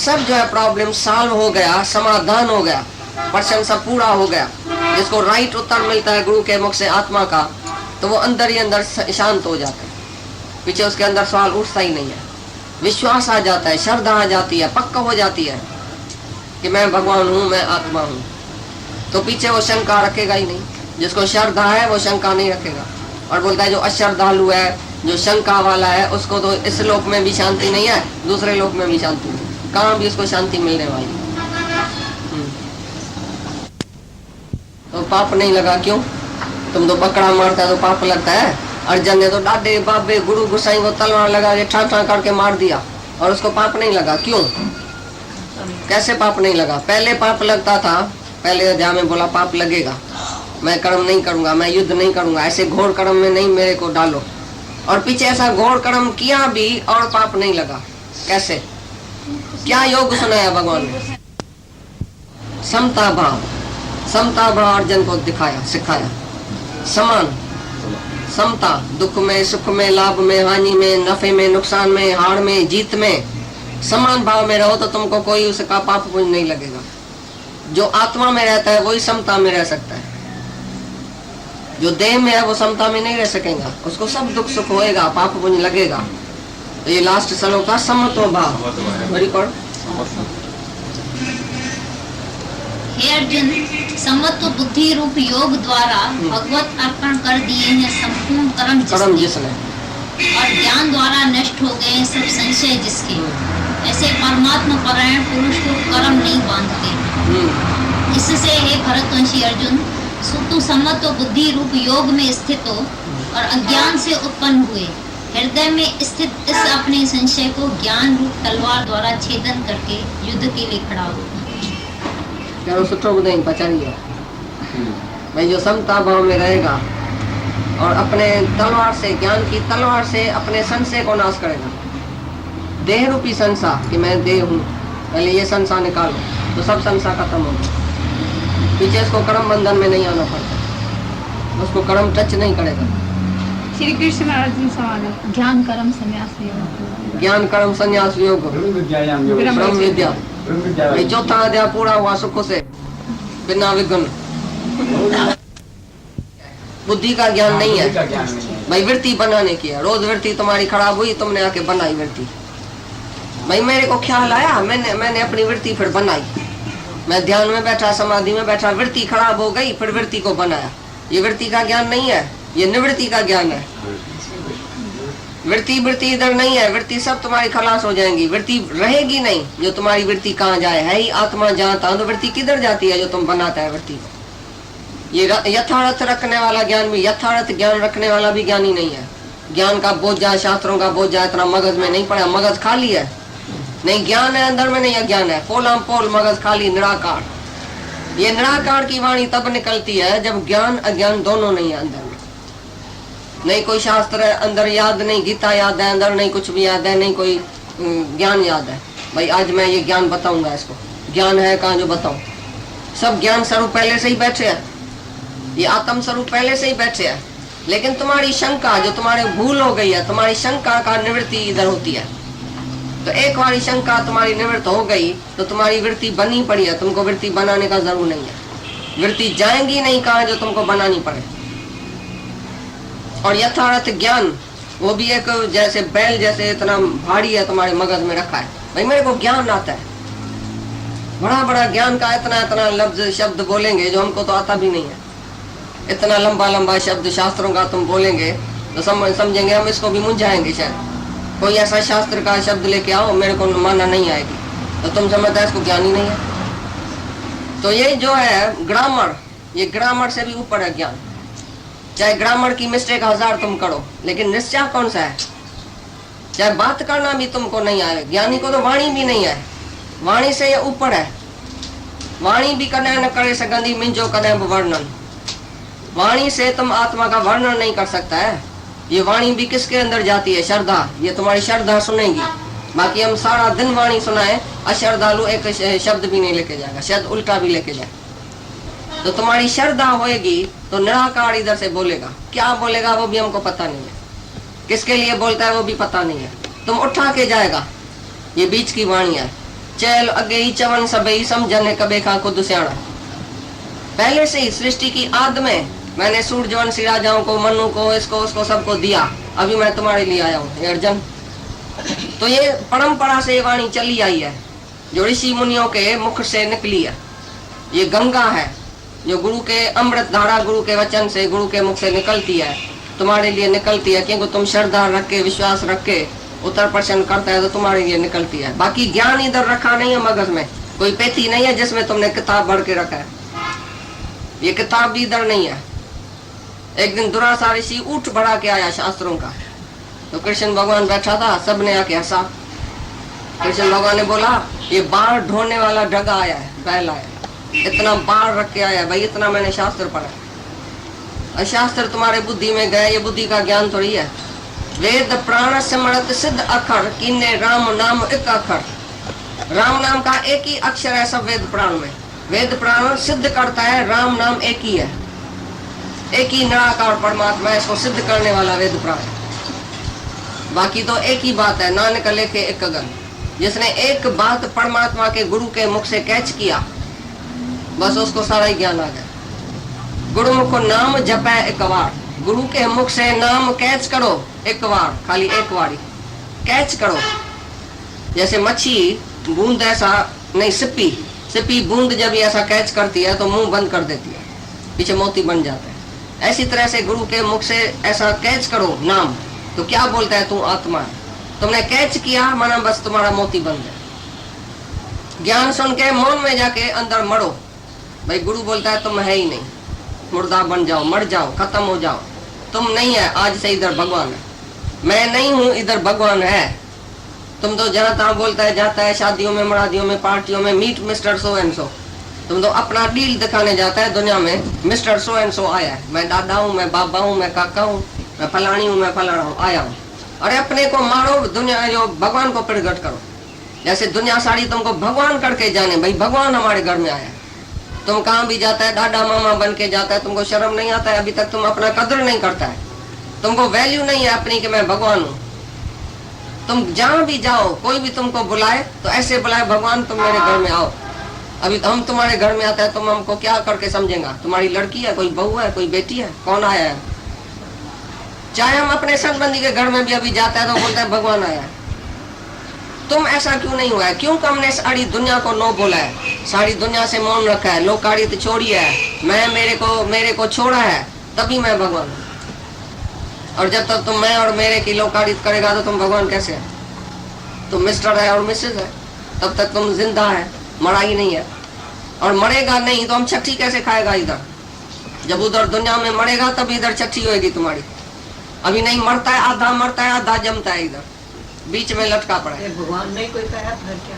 सब जो है प्रॉब्लम सॉल्व हो गया, समाधान हो गया, प्रश्न सब पूरा हो गया। जिसको राइट उत्तर मिलता है गुरु के मुख से आत्मा का, तो वो अंदर ही अंदर शांत हो जाता है, पीछे उसके अंदर सवाल उठता ही नहीं है। विश्वास आ जाता है, श्रद्धा आ जाती है, पक्का हो जाती है कि मैं भगवान हूँ, मैं आत्मा हूँ। तो पीछे वो शंका रखेगा ही नहीं। जिसको श्रद्धा है वो शंका नहीं रखेगा। और बोलता है जो अश्रद्धालु है, जो शंका वाला है, उसको तो इस लोक में भी शांति नहीं है, दूसरे लोक में भी शांति नहीं, कहाँ भी उसको शांति मिलने वाली। तो पाप नहीं लगा क्यों? तुम तो पकड़ा मारता है तो पाप लगता है। अर्जुन ने तो डाडे बाबे गुरु गुसाई को तलवार लगा के ठा ठा करके मार दिया, और उसको पाप नहीं लगा। क्यों? कैसे पाप नहीं लगा? पहले पाप लगता था, पहले अध्याय में बोला पाप लगेगा, मैं कर्म नहीं करूंगा, मैं युद्ध नहीं करूंगा, ऐसे घोर कर्म में नहीं मेरे को डालो। और पीछे ऐसा घोर कर्म किया भी और पाप नहीं लगा। कैसे? क्या योग सुनाया भगवान ने? समता भाव, समता भाव अर्जुन को दिखाया, सिखाया। समान, समता, दुख में, सुख में, लाभ में, हानि में, नफे में, नुकसान में, हार में, जीत में, समान भाव में रहो तो तुमको कोई उसका पाप पुण्य नहीं लगेगा। जो आत्मा में रहता है वही समता में रह सकता है। जो देह में है वो समता में नहीं रह सकेगा, उसको सब दुख सुख होएगा, पाप पुण्य लगेगा। तो ये लास्ट श्लोक था, समत्व भाव। रिकॉर्ड। हे अर्जुन, समत्व बुद्धि रूप योग द्वारा भगवत अर्पण कर दिए हैं संपूर्ण कर्म जिसने, और ज्ञान द्वारा नष्ट हो गए सब संशय जिसके, ऐसे परमात्मा परायण पुरुष को कर्म नहीं बांधते। इससे हे भरतवंशी अर्जुन, तू समत्व बुद्धि रूप योग में स्थित हो और अज्ञान से उत्पन्न हुए हृदय में स्थित इस अपने संशय को ज्ञान रूप तलवार द्वारा छेदन करके युद्ध के लिए खड़ा हो। भाई जो समता भाव में रहेगा और अपने तलवार से, ज्ञान की तलवार से अपने संशय को नाश करेगा। देह रूपी संसार कि मैं देह हूँ, पहले ये संसार निकालो तो सब संसार खत्म होगा। पीछे उसको कर्म बंधन में नहीं आना पड़ता, उसको कर्म टच नहीं करेगा। श्री कृष्ण अर्जुन सवाल, ज्ञान कर्म संन्यास योग, ज्ञान कर्म संन्यास योग, ब्रह्म विद्या, चौथा अध्याय पूरा हुआ सुख से बिना विघ्न। बुद्धि का ज्ञान नहीं है बुद्धि का ज्ञान नहीं है। भाई। वृत्ति बनाने की है, रोज वृत्ति तुम्हारी खराब हुई, तुमने आके बनाई वृत्ति। भाई मेरे को ख्याल आया, मैंने अपनी वृत्ति फिर बनाई। मैं ध्यान में बैठा, समाधि में बैठा, वृत्ति खराब हो गई, फिर वृत्ति को बनाया। ये वृत्ति का ज्ञान नहीं है, ये निवृत्ति का ज्ञान है। वृत्ति इधर नहीं है, वृत्ति सब तुम्हारी खलास हो जाएंगी, वृत्ति रहेगी नहीं। जो तुम्हारी वृत्ति कहाँ जाए, है ही आत्मा जहाँ तहाँ, तो वृत्ति किधर जाती है जो तुम बनाता है वृत्ति को। ये यथार्थ रखने वाला ज्ञान भी, यथार्थ ज्ञान रखने वाला भी ज्ञानी नहीं है। ज्ञान का बोझा, शास्त्रों का बोझा इतना मगज में नहीं पड़ा, मगज खाली है, नहीं ज्ञान है अंदर में, नहीं अज्ञान है। पोलाम पोल मगज खाली, निराकार। ये निराकार की वाणी तब निकलती है जब ज्ञान अज्ञान दोनों नहीं है अंदर में। नहीं कोई शास्त्र अंदर याद, नहीं गीता याद है अंदर, नहीं कुछ भी याद है, नहीं कोई ज्ञान याद है। भाई आज मैं ये ज्ञान बताऊंगा, इसको ज्ञान है कहाँ जो बताऊं। सब ज्ञान स्वरूप पहले से ही बैठे हैं, ये आत्म स्वरूप पहले से ही बैठे हैं। लेकिन तुम्हारी शंका, जो तुम्हारे भूल हो गई है, तुम्हारी शंका का निवृत्ति इधर होती है। तो एक बारी शंका तुम्हारी निवृत्त हो गई तो तुम्हारी वृत्ति बनी पड़ी है, तुमको वृत्ति बनाने का जरूर नहीं है। वृत्ति जाएंगी नहीं कहाँ जो तुमको बनानी पड़े। और यथार्थ ज्ञान वो भी एक जैसे बैल जैसे इतना भारी है, तुम्हारे मगज में रखा है। भाई मेरे को ज्ञान आता है, बड़ा बड़ा ज्ञान का इतना इतना लफ्ज शब्द बोलेंगे जो हमको तो आता भी नहीं है। इतना लंबा लंबा शब्द शास्त्रों का तुम बोलेंगे तो समझेंगे हम, इसको भी मुंझाएंगे शायद। कोई ऐसा शास्त्र का शब्द लेके आओ, मेरे को मानना नहीं आएगी, तो तुम समझते इसको ज्ञान ही नहीं है। तो ये जो है ग्रामर, ये ग्रामर से भी ऊपर है ज्ञान। चाहे ग्रामर की मिस्टेक 1000 तुम करो, लेकिन निश्चय कौन सा है। चाहे बात करना भी तुमको नहीं आए, ज्ञानी को तो वाणी भी नहीं आए, वाणी से ये ऊपर है। वाणी भी कदे न करे सगंदी मिंजो कदे वर्णन। वाणी से तुम आत्मा का वर्णन नहीं कर सकता है। ये वाणी भी किसके अंदर जाती है, श्रद्धा। ये तुम्हारी श्रद्धा सुनेगी। बाकी हम सारा दिन वाणी सुनाए, अश्रद्धालु एक शब्द भी नहीं लेके जाएगा, शायद उल्टा भी लेके जाए। तो तुम्हारी श्रद्धा होएगी तो निराकार इधर से बोलेगा। क्या बोलेगा वो भी हमको पता नहीं है, किसके लिए बोलता है वो भी पता नहीं है। तुम उठा के जाएगा, ये बीच की वाणी है। चल अगे ही चवन सबई समझने कबे का खुद स्याणा। पहले से ही सृष्टि की आद में मैंने सूर्यवंशी राजाओं को, मनु को, इसको उसको सबको दिया। अभी मैं तुम्हारे लिए आया हूँ अर्जुन। तो ये परंपरा से वाणी चली आई है, जो ऋषि मुनियों के मुख से निकली है। ये गंगा है जो गुरु के अमृत धारा, गुरु के वचन से, गुरु के मुख से निकलती है, तुम्हारे लिए निकलती है। क्योंकि तुम श्रद्धा रख के, विश्वास रख के उत्तर प्रश्न करता है तो तुम्हारे लिए निकलती है। बाकी ज्ञान इधर रखा नहीं है मगज में, कोई पेटी नहीं है जिसमें तुमने किताब भर के रखा है। ये किताब भी इधर नहीं है। एक दिन दुरासा ऋषि ऊंट बढ़ा के आया शास्त्रों का, तो कृष्ण भगवान बैठा था, सबने आके हंसा। कृष्ण भगवान ने बोला ये बाढ़ ढोने वाला ढगा आया है, बैल आया, इतना बाढ़ रख के आया। भाई इतना मैंने शास्त्र पढ़ा, और शास्त्र तुम्हारे बुद्धि में गए, ये बुद्धि का ज्ञान थोड़ी है। वेद प्राण समर्थ सिद्ध अक्षर किन्ने राम नाम एक अक्षर। राम नाम का एक ही अक्षर है सब वेद प्राण में। वेद प्राण सिद्ध करता है राम नाम एक ही है, एक ही निराकार परमात्मा है, इसको सिद्ध करने वाला वेद प्राण। बाकी तो एक ही बात है, नानक लेके एक गगन। जिसने एक बात परमात्मा के गुरु के मुख से कैच किया, बस उसको सारा ही ज्ञान आ गया। गुरु मुख नाम जपे एक बार, गुरु के मुख से नाम कैच करो एक बार, खाली एक बारी कैच करो। जैसे मच्छी बूंद ऐसा नहीं, सिप्पी बूंद जब ऐसा कैच करती है तो मुंह बंद कर देती है, पीछे मोती बन जाता है। ऐसी तरह से गुरु के मुख से ऐसा कैच करो नाम, तो क्या बोलता है, तू आत्मा है। तुमने कैच किया माना बस तुम्हारा मोती बंद है। ज्ञान सुन के मौन में जाके अंदर मरो। भाई गुरु बोलता है तुम है ही नहीं, मुर्दा बन जाओ, मर जाओ, खत्म हो जाओ, तुम नहीं है, आज से इधर भगवान है। मैं नहीं हूँ, इधर भगवान है। तुम तो जहाँ तहाँ बोलता है, जाता है शादियों में, मरादियों में, पार्टियों में, meet mister so and so. तुम तो अपना डील दिखाने जाता है दुनिया में, मिस्टर सो एंड सो आया है, मैं दादा हूँ, मैं बाबा हूँ, मैं काका हूँ, मैं फलानी हूँ, मैं फलाना हूँ, आया हूँ। अरे अपने को मारो, दुनिया जो भगवान को प्रकट करो। जैसे दुनिया सारी तुमको भगवान करके जाने, भाई भगवान हमारे घर में आया। तुम कहाँ भी जाता है दादा मामा बन के जाता है, तुमको शर्म नहीं आता है? अभी तक तुम अपना कदर नहीं करता है, तुमको वैल्यू नहीं है अपनी कि मैं भगवान हूँ। तुम जहाँ भी जाओ, कोई भी तुमको बुलाए तो ऐसे बुलाए, भगवान तुम मेरे घर में आओ। अभी हम तुम्हारे घर में आते हैं, तुम हमको क्या करके समझेगा? तुम्हारी लड़की है, कोई बहू है, कोई बेटी है, कौन आया है? चाहे हम अपने संबंधी के घर में भी अभी जाता है तो बोलते हैं भगवान आया है। तुम ऐसा क्यों नहीं हुआ है? क्यों हमने सारी दुनिया को नो बोला है, सारी दुनिया से मौन रखा है, लोकाड़ित छोड़ी है, मैं मेरे को छोड़ा है, तभी मैं भगवान हूँ। और जब तक तुम मैं और मेरे की लोकाड़ित करेगा तो तुम भगवान कैसे है? तुम मिस्टर है और मिसेज है, तब तक तुम जिंदा है, मरा ही नहीं है। और मरेगा नहीं तो हम छठी कैसे खाएगा इधर? जब उधर दुनिया में मरेगा तब इधर छठी होएगी तुम्हारी। अभी नहीं मरता है, आधा मरता है, आधा जमता है, इधर बीच में लटका पड़ा है। भगवान नहीं कोई कहा फिर क्या?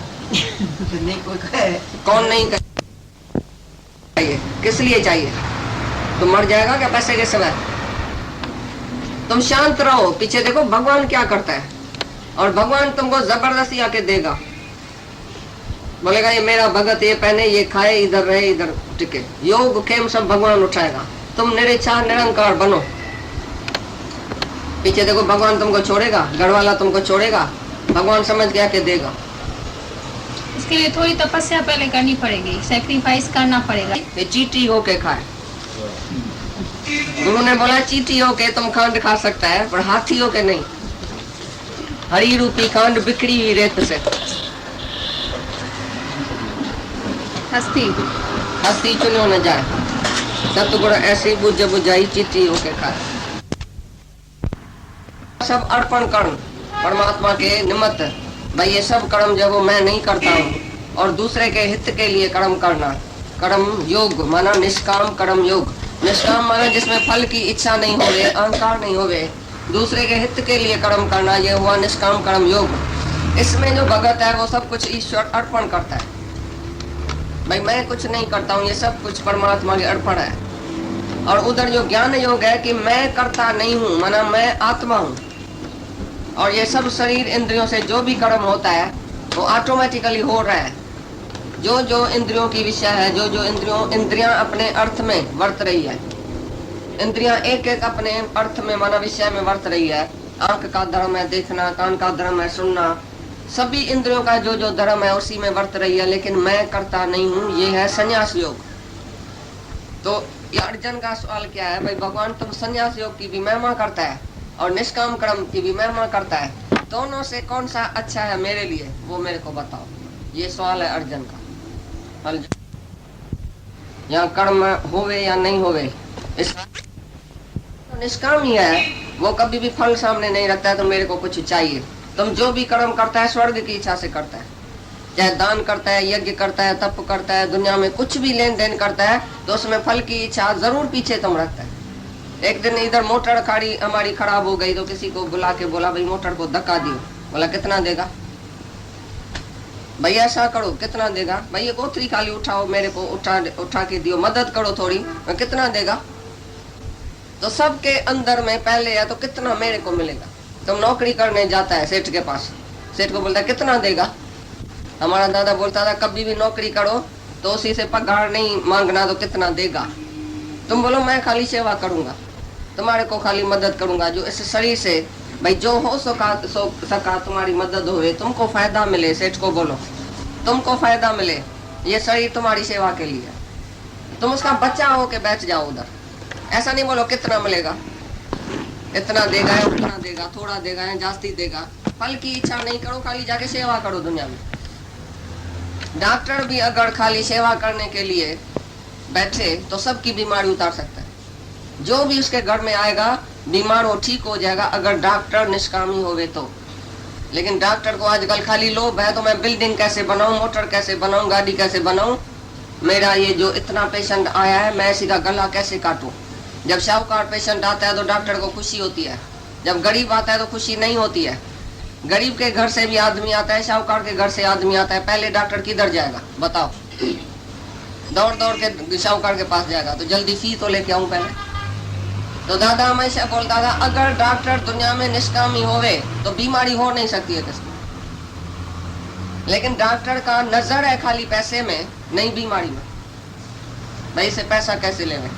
नहीं कोई कहे, कौन नहीं चाहिए? किस लिए चाहिए? तुम मर जाएगा क्या पैसे के समय? तुम शांत रहो, पीछे देखो भगवान क्या करता है। और भगवान तुमको जबरदस्ती आके देगा, बोलेगा ये मेरा भगत, ये पहने, ये खाए, इधर रहे, इधर टिके। योग खेम सब भगवान उठाएगा। तुम निरीक्षा निरंकार बनो। पीछे देखो भगवान तुमको छोड़ेगा, घर वाला तुमको छोड़ेगा, भगवान समझ गया के देगा। इसके लिए थोड़ी तपस्या पहले करनी पड़ेगी, सैक्रिफाइस करना पड़ेगा। ये चीटी होके खाए। गुरु ने बोला चीटी होके तुम खंड खा सकता है, पर हाथी होके नहीं। हरी रूपी खंड बिखरी हुई रेत से। हस्ती चुनियो न जाए, सतगुण ऐसी बुझ बुझाई चीटी होके खाए। सब अर्पण कर्म परमात्मा के निमित्त। भाई ये सब कर्म जब मैं नहीं करता हूँ और दूसरे के हित के लिए कर्म करना, कर्म योग माना निष्काम कर्म योग। निष्काम माना जिसमें फल की इच्छा नहीं होवे, अहंकार नहीं होवे, दूसरे के हित के लिए कर्म करना, ये हुआ निष्काम कर्म योग। इसमें जो भगत है वो सब कुछ ईश्वर अर्पण करता है। भाई मैं कुछ नहीं करता हूँ, ये सब कुछ परमात्मा के अर्पण है। और उधर जो ज्ञान योग है कि मैं करता नहीं हूँ, माना मैं आत्मा हूँ। और ये सब शरीर इंद्रियों से जो भी कर्म होता है वो ऑटोमेटिकली हो रहा है। जो जो इंद्रियों की विषय है, जो जो इंद्रियां अपने अर्थ में वर्त रही है, इंद्रियां एक एक अपने अर्थ में माना विषय में वर्त रही है। आंख का धर्म है देखना, कान का धर्म है सुनना, सभी इंद्रियों का जो जो धर्म है उसी में वर्त रही है। लेकिन मैं करता नहीं हूँ, ये है संन्यास योग। तो ये अर्जुन का सवाल क्या है? भाई भगवान तुम संन्यास योग की भी महिमा करता है और निष्काम कर्म की भी महिमा करता है, दोनों से कौन सा अच्छा है मेरे लिए, वो मेरे को बताओ। ये सवाल है अर्जुन का। यहाँ कर्म होवे या नहीं होवे, इस निष्काम ही है, वो कभी भी फल सामने नहीं रखता है तो मेरे को कुछ चाहिए। तुम जो भी कर्म करता है स्वर्ग की इच्छा से करता है, चाहे दान करता है, यज्ञ करता है, तप करता है, दुनिया में कुछ भी लेन देन करता है तो उसमें फल की इच्छा जरूर पीछे तुम रखता है। एक दिन इधर मोटर खाड़ी हमारी खराब हो गई तो किसी को बुला के बोला भाई मोटर को धक्का दियो। बोला कितना देगा? भैया ऐसा करो, कितना देगा? भाई ये कोथरी खाली उठाओ, मेरे को उठा के दियो, मदद करो थोड़ी, कितना देगा? तो सबके अंदर में पहले है तो कितना मेरे को मिलेगा। तुम नौकरी करने जाता है सेठ के पास, सेठ को बोलता है कितना देगा? हमारा दादा बोलता था कभी भी नौकरी करो तो उसी से पगार नहीं मांगना, तो कितना देगा? तुम बोलो मैं खाली सेवा करूंगा, तुम्हारे को खाली मदद करूंगा। जो इस शरीर से भाई जो हो सका तुम्हारी मदद होवे, तुमको फायदा मिले। सेठ को बोलो तुमको फायदा मिले, ये शरीर तुम्हारी सेवा के लिए, तुम उसका बच्चा हो के बैठ जाओ उधर। ऐसा नहीं बोलो कितना मिलेगा, इतना देगा है, उतना देगा, थोड़ा देगा है, जास्ती देगा। फल की इच्छा नहीं करो, खाली जाके सेवा करो दुनिया में। डॉक्टर भी अगर खाली सेवा करने के लिए बैठे तो सबकी बीमारी उतार सकता है। जो भी उसके घर में आएगा बीमार हो ठीक हो जाएगा अगर डॉक्टर निष्कामी होवे तो। लेकिन डॉक्टर को आजकल खाली लोभ है तो मैं बिल्डिंग कैसे बनाऊं, मोटर कैसे बनाऊं, गाड़ी कैसे बनाऊं, मेरा ये जो इतना पेशेंट आया है मैं इसी का गला कैसे काटूं। जब शाहूकार पेशेंट आता है तो डॉक्टर को खुशी होती है, जब गरीब आता है तो खुशी नहीं होती है। गरीब के घर से भी आदमी आता है, शाहूकार के घर से आदमी आता है, पहले डॉक्टर किधर जाएगा बताओ? दौड़ दौड़ के शाहूकार के पास जाएगा, तो जल्दी फी तो लेके आऊं पहले। तो दादा हमेशा बोलता था अगर डॉक्टर दुनिया में निष्कामी होवे तो बीमारी हो नहीं सकती है किसी। लेकिन डॉक्टर का नजर है खाली पैसे में, नहीं बीमारी में। भाई से पैसा कैसे लेवे,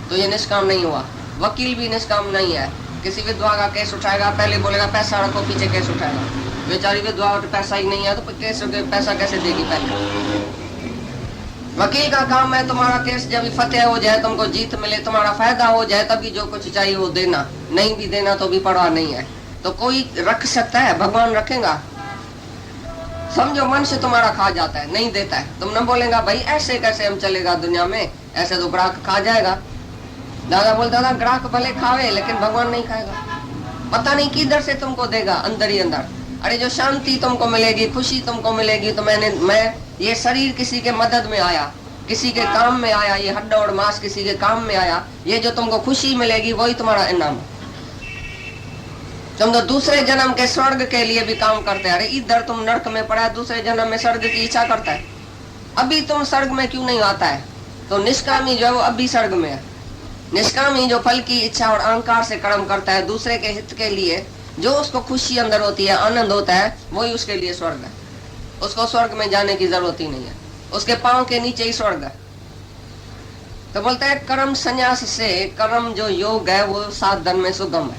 तो ये निष्काम नहीं हुआ। वकील भी निष्काम नहीं है, किसी विधवा का केस उठाएगा पहले बोलेगा पैसा रखो, पीछे केस उठाएगा। बेचारी विधवा पैसा ही नहीं है तो केस पैसा कैसे देगी? पहले वकील का काम है तुम्हारा केस जब फतेह हो जाए, तुमको जीत मिले, तुम्हारा फायदा हो जाए, तभी जो कुछ चाहिए वो देना, नहीं भी देना तो भी परवाह नहीं है। तो कोई रख सकता है? भगवान रखेगा? समझो मनुष्य तुम्हारा खा जाता है, नहीं देता है, तुम न बोलेगा भाई ऐसे कैसे हम चलेगा दुनिया में, ऐसे तो ग्राहक खा जाएगा। दादा बोलता था ग्राहक भले खावे लेकिन भगवान नहीं खाएगा। पता नहीं किधर से तुमको देगा, अंदर ही अंदर। अरे जो शांति तुमको मिलेगी, खुशी तुमको मिलेगी, तो मैं ये शरीर किसी के मदद में आया, किसी के काम में आया, ये हड्ड और मांस किसी के काम में आया, ये जो तुमको खुशी मिलेगी वही तुम्हारा इनाम है। तुम तो दूसरे जन्म के स्वर्ग के लिए भी काम करते हैं। अरे इधर तुम नरक में पड़ा है, दूसरे जन्म में स्वर्ग की इच्छा करता है। अभी तुम स्वर्ग में क्यों नहीं आता है? तो निष्कामी जो है वो अभी स्वर्ग में है। निष्कामी जो फल की इच्छा और अहंकार से कर्म करता है दूसरे के हित के लिए, जो उसको खुशी अंदर होती है, आनंद होता है, वही उसके लिए स्वर्ग है। उसको स्वर्ग में जाने की जरूरत ही नहीं है, उसके पांव के नीचे ही स्वर्ग है। तो बोलता है कर्म संन्यास से, कर्म जो योग है वो साधन में सुगम है,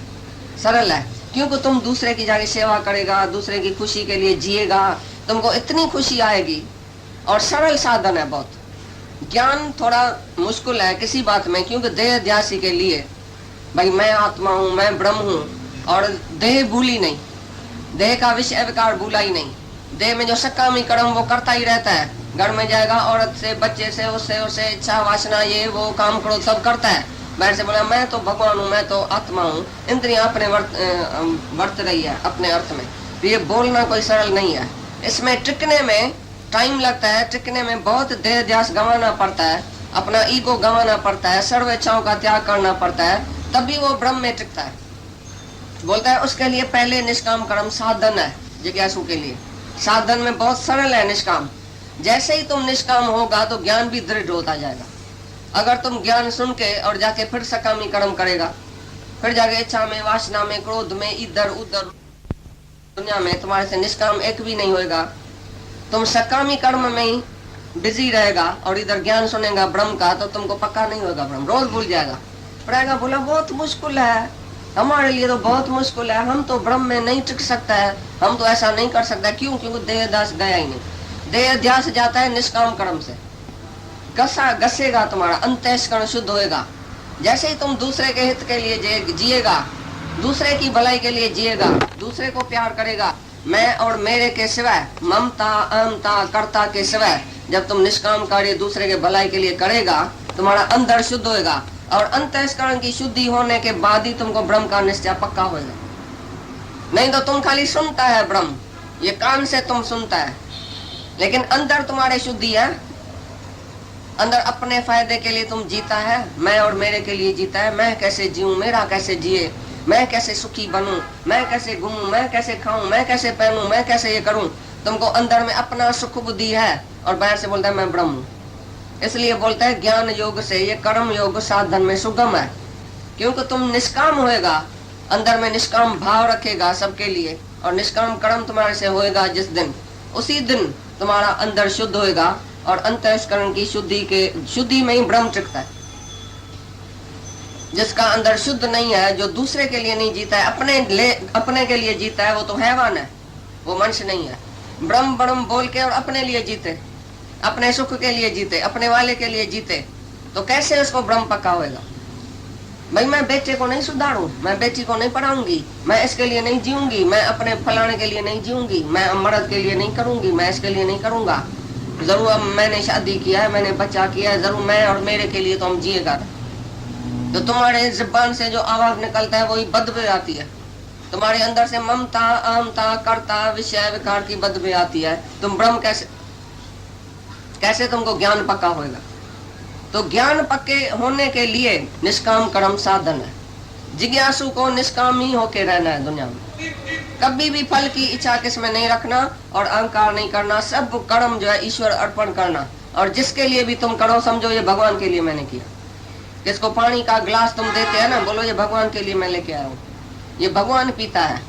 सरल है। क्योंकि तुम दूसरे की जाके सेवा करेगा, दूसरे की खुशी के लिए जिएगा, तुमको इतनी खुशी आएगी। और सरल साधन है बहुत। ज्ञान थोड़ा मुश्किल है किसी बात में, क्योंकि देह ध्यासी के लिए भाई मैं आत्मा हूँ, मैं ब्रह्म हूँ, और देह भूली नहीं, देह का विषय विकार भूला ही नहीं। देह में जो सकामी कर्म वो करता ही रहता है, घर में जाएगा औरत से, बच्चे से, उससे इच्छा वासना ये वो काम करो सब करता है। बाहर से बोला मैं तो भगवान हूँ, मैं तो आत्मा हूँ, इंद्रियां अपने वर्त रही है अपने अर्थ में। तो ये बोलना कोई सरल नहीं है, इसमें टिकने में टाइम लगता है, टिकने में बहुत देह ध्यास गंवाना पड़ता है, अपना ईगो गंवाना पड़ता है, सर्व इच्छाओं का त्याग करना पड़ता है, तभी वो ब्रह्म में टिकता है। बोलता है उसके लिए पहले निष्काम कर्म साधन है जिज्ञासु के लिए। साधन में बहुत सरल है निष्काम। जैसे ही तुम निष्काम होगा तो ज्ञान भी दृढ़ होता जाएगा। अगर तुम ज्ञान सुन के और जाके फिर सकामी कर्म करेगा, फिर जाके इच्छा में, वासना में, क्रोध में, इधर उधर दुनिया में तुम्हारे से निष्काम एक भी नहीं होगा। तुम सकामी कर्म में ही बिजी रहेगा और इधर ज्ञान सुनेगा ब्रह्म का, तो तुमको पक्का नहीं होगा ब्रह्म, रोज भूल जाएगा। पढ़ेगा बोला बहुत मुश्किल है, हमारे लिए तो बहुत मुश्किल है, हम तो ब्रह्म में नहीं टिक सकता है, हम तो ऐसा नहीं कर सकता। क्यों? क्योंकि देह ध्यास गया ही नहीं। देह ध्यास जाता है निष्काम कर्म से, घसेगा तुम्हारा अंतःकरण शुद्ध होएगा। जैसे ही तुम दूसरे के हित के लिए जिएगा, दूसरे की भलाई के लिए जिएगा, दूसरे को प्यार करेगा, मैं और मेरे के सिवाय, ममता अहमता कर्ता के सिवाय जब तुम निष्काम कार्य दूसरे के भलाई के लिए करेगा, तुम्हारा अंदर शुद्ध होएगा। और अंतःकरण की शुद्धि होने के बाद ही तुमको ब्रह्म का निश्चय पक्का होएगा। नहीं तो तुम खाली सुनता है ब्रह्म, ये कान से तुम सुनता है, लेकिन अंदर तुम्हारे शुद्धि है, अंदर अपने फायदे के लिए तुम जीता है, मैं और मेरे के लिए जीता है, मैं कैसे जीऊं, मेरा कैसे जिए, मैं कैसे सुखी बनूं, मैं कैसे घूमूं, मैं कैसे खाऊं, मैं कैसे पहनूं, मैं कैसे ये करूं। तुमको अंदर में अपना सुख बुद्धि है और बाहर से बोलता है मैं ब्रह्म हूं। इसलिए बोलता है ज्ञान योग से ये कर्म योग साधन में सुगम है, क्योंकि तुम निष्काम होएगा, अंदर में निष्काम भाव रखेगा सबके लिए, और निष्काम कर्म तुम्हारे से होएगा जिस दिन, उसी दिन तुम्हारा अंदर शुद्ध होएगा। और अंतःकरण की शुद्धि में ही ब्रह्म टिकता है। जिसका अंदर शुद्ध नहीं है, जो दूसरे के लिए नहीं जीता है, अपने के लिए जीता है, वो तो हैवान है, वो मनुष्य नहीं है। ब्रह्म ब्रह्म बोल के और अपने लिए जीते, अपने सुख के लिए जीते, अपने वाले के लिए जीते, तो कैसे उसको ब्रह्म पक्का होएगा? भाई मैं बेटे को नहीं सुधारूं, मैं बेटी को नहीं पढ़ाऊंगी, मैं इसके लिए नहीं जीऊंगी, मैं अपने फलाने के लिए नहीं जीऊंगी, मैं मर्द के लिए नहीं करूंगी, मैं इसके लिए नहीं करूंगा, जरूर अब मैंने शादी किया है, मैंने बच्चा किया है, जरूर मैं और मेरे के लिए तो हम जिएगा। तो तुम्हारे जुबान से जो आवाज निकलता है वही बदबू आती है, तुम्हारे अंदर से ममता अहमता कर्ता विषय विकार की बदबू आती है। तुम ब्रह्म कैसे तुमको ज्ञान पक्का होएगा? तो ज्ञान पक्के होने के लिए निष्काम कर्म साधन है। जिज्ञासु को निष्काम ही होके रहना है दुनिया में, कभी भी फल की इच्छा किसमें नहीं रखना और अहंकार नहीं करना। सब कर्म जो है ईश्वर अर्पण करना, और जिसके लिए भी तुम करो समझो ये भगवान के लिए मैंने किया। किसको पानी का ग्लास तुम देते हैं ना, बोलो ये भगवान के लिए मैं लेके आया हूँ, ये भगवान पीता है।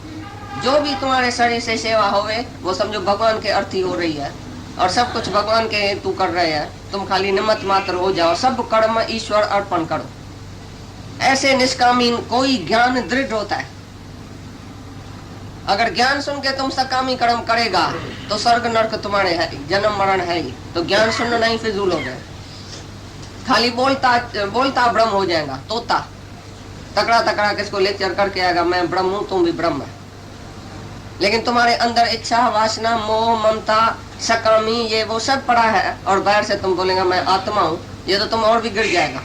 जो भी तुम्हारे शरीर से सेवा होवे वो समझो भगवान के अर्थ ही हो रही है, और सब कुछ भगवान के हेतु कर रहे हैं, तुम खाली निमित्त मात्र हो जाओ। सब कर्म ईश्वर अर्पण करो। ऐसे निष्कामी कोई ज्ञान दृढ़ होता है। अगर ज्ञान सुन के तुम सकामी कर्म करेगा तो स्वर्ग नरक तुम्हारे है, जन्म मरण है ही। तो ज्ञान सुनना ही फिजूल हो गया, खाली बोलता ब्रह्म हो जाएगा, तोता तकड़ा तकड़ा किसको लेक्चर करके आएगा मैं ब्रह्म हूं, तुम भी ब्रह्म है। लेकिन तुम्हारे अंदर इच्छा, वासना, मोह, ममता, सकामी, ये वो सब पड़ा है, और बाहर से तुम बोलेगा मैं आत्मा हूं, ये तो तुम और भी गिर जाएगा।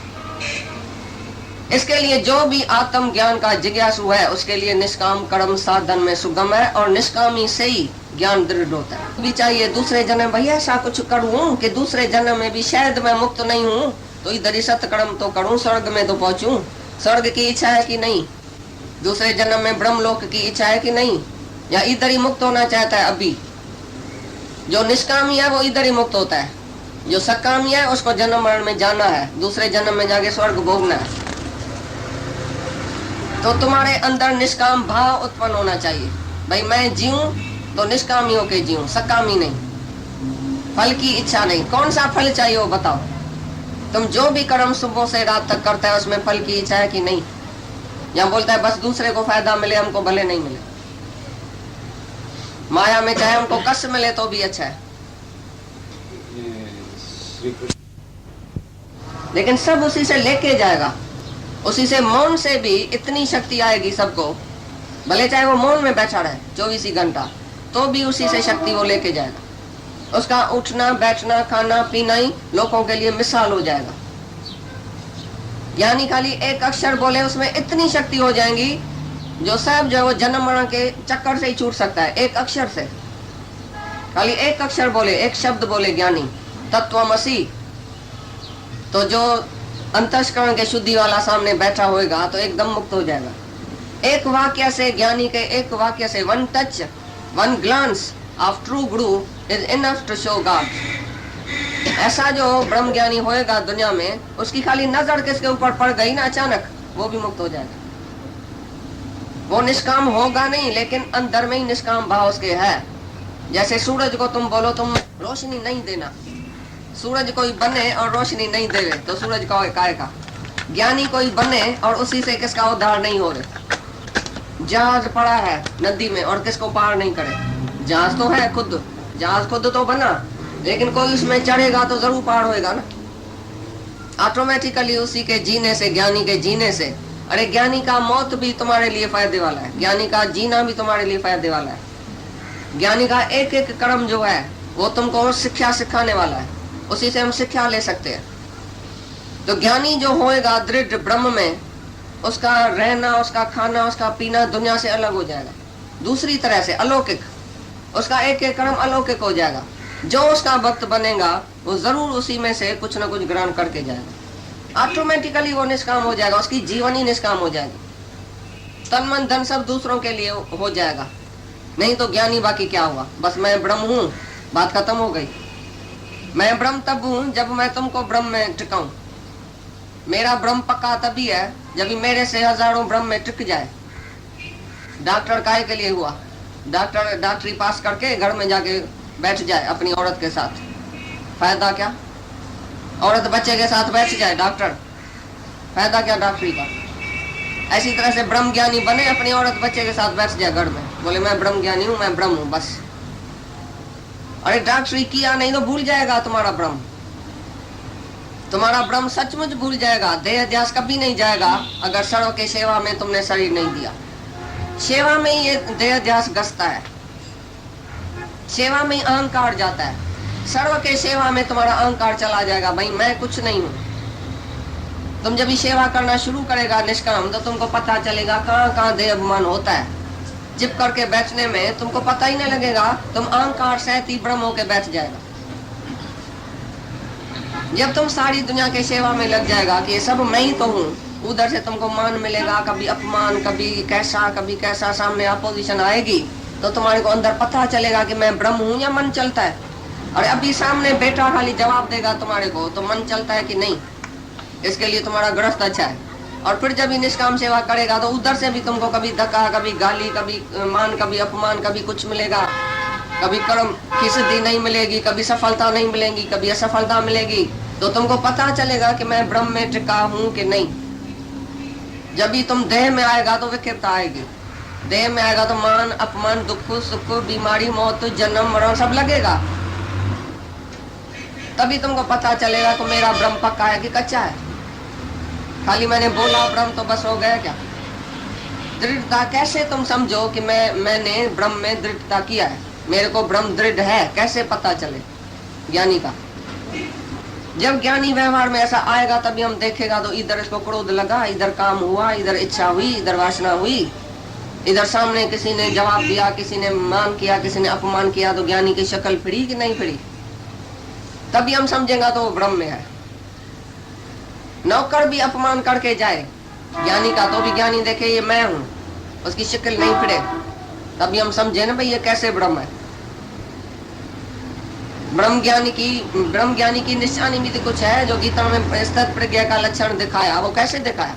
इसके लिए जो भी आत्म ज्ञान का जिज्ञासु है उसके लिए निष्काम कर्म साधन में सुगम है, और निष्कामी से ही ज्ञान दृढ़ होता है। भी चाहिए दूसरे जन्म भैया ऐसा कुछ करूं कि दूसरे जन्म में भी शायद मैं मुक्त नहीं हूं, तो इधर ही सत्कर्म तो करूं, स्वर्ग में तो पहुंचूं। स्वर्ग की इच्छा है कि नहीं? दूसरे जन्म में ब्रह्मलोक की इच्छा है कि नहीं? या इधर ही मुक्त होना चाहता है? अभी जो निष्कामी है वो इधर ही मुक्त होता है, जो सकामी है उसको जन्म मरण में जाना है, दूसरे जन्म में जाके स्वर्ग भोगना है। तो तुम्हारे अंदर निष्काम भाव उत्पन्न होना चाहिए, भाई मैं जीऊं तो निष्कामी होके जीऊं, सकामी नहीं, फल की इच्छा नहीं। कौन सा फल चाहिए वो बताओ? तुम जो भी कर्म सुबह से रात तक करता है उसमें फल की इच्छा है कि नहीं? या बोलता है बस दूसरे को फायदा मिले, हमको भले नहीं मिले। माया में चाहे हमको कष्ट मिले तो भी अच्छा है, लेकिन सब उसी से लेके जाएगा, उसी से मौन से भी इतनी शक्ति आएगी सबको, भले चाहे वो मौन में बैठा रहे 24 ही घंटा, तो भी उसी से शक्ति वो लेके जाएगा। उसका उठना बैठना खाना पीना ही लोगों के लिए मिसाल हो जाएगा। यानी खाली एक अक्षर बोले उसमें इतनी शक्ति हो जाएगी जो सब जो जन्म मरण के चक्कर से ही छूट सकता है, एक अक्षर से। खाली एक अक्षर बोले, एक शब्द बोले ज्ञानी तत्वमसि, तो जो अंतस्करण के शुद्धि वाला सामने बैठा होएगा तो एकदम मुक्त हो जाएगा। एक वाक्य से, ज्ञानी के एक वाक्य से, one touch one glance of true guru is enough to show God. ऐसा जो ब्रह्म ज्ञानी होएगा दुनिया में, उसकी खाली नजर किसके ऊपर पड़ गई ना अचानक, वो भी मुक्त हो जाएगा। वो निष्काम होगा नहीं, लेकिन अंदर में ही निष्काम भाव उसके है। जैसे सूरज को तुम बोलो तुम रोशनी नहीं देना, सूरज कोई बने और रोशनी नहीं देवे तो सूरज का काय का? ज्ञानी कोई बने और उसी से किसका उद्धार नहीं हो रहे। जहाज पड़ा है नदी में और किसको पार नहीं करे? जहाज तो है खुद, जहाज खुद तो बना, लेकिन कोई उसमें चढ़ेगा तो जरूर पार होएगा ना, ऑटोमेटिकली उसी के जीने से, ज्ञानी के जीने से। अरे ज्ञानी का मौत भी तुम्हारे लिए फायदे वाला है, ज्ञानी का जीना भी तुम्हारे लिए फायदे वाला है। ज्ञानी का एक एक कर्म जो है वो तुमको शिक्षा सिखाने वाला है, उसी से हम शिक्षा ले सकते हैं। तो ज्ञानी जो होएगा दृढ़ ब्रह्म में, उसका रहना, उसका खाना, उसका पीना दुनिया से अलग हो जाएगा, दूसरी तरह से अलौकिक। उसका एक एक कर्म अलौकिक हो जाएगा। जो उसका भक्त बनेगा वो जरूर उसी में से कुछ ना कुछ ग्रहण करके जाएगा, ऑटोमेटिकली वो निष्काम हो जाएगा, उसकी जीवन ही निष्काम हो जाएगी। तन मन धन सब दूसरों के लिए हो जाएगा। नहीं तो ज्ञानी बाकी क्या हुआ? बस मैं ब्रह्म हूँ, बात खत्म हो गई। मैं ब्रह्म तब हूँ जब मैं तुमको ब्रह्म में टिकाऊं। मेरा ब्रह्म पक्का तभी है जब मेरे से हजारों ब्रह्म में टिक जाए। डॉक्टर काहे के लिए हुआ? डॉक्टरी पास करके घर में जाके बैठ जाए अपनी औरत के साथ, फायदा क्या? औरत बच्चे के साथ बैठ जाए डॉक्टर, फायदा क्या डॉक्टरी का? ऐसी तरह से ब्रह्म ज्ञानी बने, अपनी औरत बच्चे के साथ बैठ जाए घर में, बोले मैं ब्रह्म ज्ञानी हूँ, मैं ब्रह्म हूँ, बस। अरे डॉक्टरी किया नहीं तो भूल जाएगा तुम्हारा ब्रह्म, तुम्हारा ब्रह्म सचमुच भूल जाएगा। देह ध्यास कभी नहीं जाएगा अगर सर्व के सेवा में तुमने शरीर नहीं दिया। सेवा में ही ये देह ध्यास गसता है, सेवा में ही अहंकार जाता है। सर्व के सेवा में तुम्हारा अहंकार चला जाएगा, भाई मैं कुछ नहीं हूँ। तुम जब भी सेवा करना शुरू करेगा निष्काम, तो तुमको पता चलेगा कहाँ कहाँ देह अभिमान होता है। चिप करके बैठने में तुमको पता ही नहीं लगेगा, तुम अहंकार से तीव्र होके बैठ जाएगा। जब तुम सारी दुनिया के सेवा में लग जाएगा कि ये सब मैं ही तो हूँ, उधर से तुमको मान मिलेगा, कभी अपमान, कभी कैसा सामने अपोजिशन आएगी, तो तुम्हारे को अंदर पता चलेगा कि मैं ब्रह्म हूँ या मन चलता है। और अभी सामने बेटा खाली जवाब देगा तुम्हारे को, तो मन चलता है कि नहीं, इसके लिए तुम्हारा गृहस्थ अच्छा है। और फिर जब ही निष्काम सेवा करेगा तो उधर से भी तुमको कभी धक्का, कभी गाली, कभी मान, कभी अपमान, कभी कुछ मिलेगा, कभी कर्म की सिद्धि नहीं मिलेगी, कभी सफलता नहीं मिलेगी, कभी असफलता मिलेगी। तो तुमको पता चलेगा कि मैं ब्रह्म में टिका हूँ कि नहीं। जब भी तुम देह में आएगा तो विकृतता आएगी, देह में आएगा तो मान अपमान दुख सुख बीमारी मौत जन्म मरण सब लगेगा। तभी तुमको पता चलेगा कि मेरा ब्रह्म पक्का है कि कच्चा है। खाली मैंने बोला ब्रह्म तो बस हो गया क्या? दृढ़ता कैसे तुम समझो कि मैंने ब्रह्म में दृढ़ता किया है, मेरे को ब्रह्म दृढ़ है, कैसे पता चले ज्ञानी का? जब ज्ञानी व्यवहार में ऐसा आएगा तभी हम देखेगा तो इधर इसको क्रोध लगा, इधर काम हुआ, इधर इच्छा हुई, इधर वासना हुई, इधर सामने किसी ने जवाब दिया, किसी ने मान किया, किसी ने अपमान किया, तो ज्ञानी की शक्ल फिरी कि नहीं फिरी? तभी हम समझेगा तो वो ब्रह्म में है। नौकर भी अपमान करके जाए ज्ञानी का तो भी ज्ञानी देखे ये मैं हूं, उसकी शक्ल नहीं फिरे, तभी हम समझे ना भाई ये कैसे ब्रह्म है। ब्रह्म ज्ञानी की निशानी भी तो कुछ है जो गीता में स्थित प्रज्ञा का लक्षण दिखाया। वो कैसे दिखाया?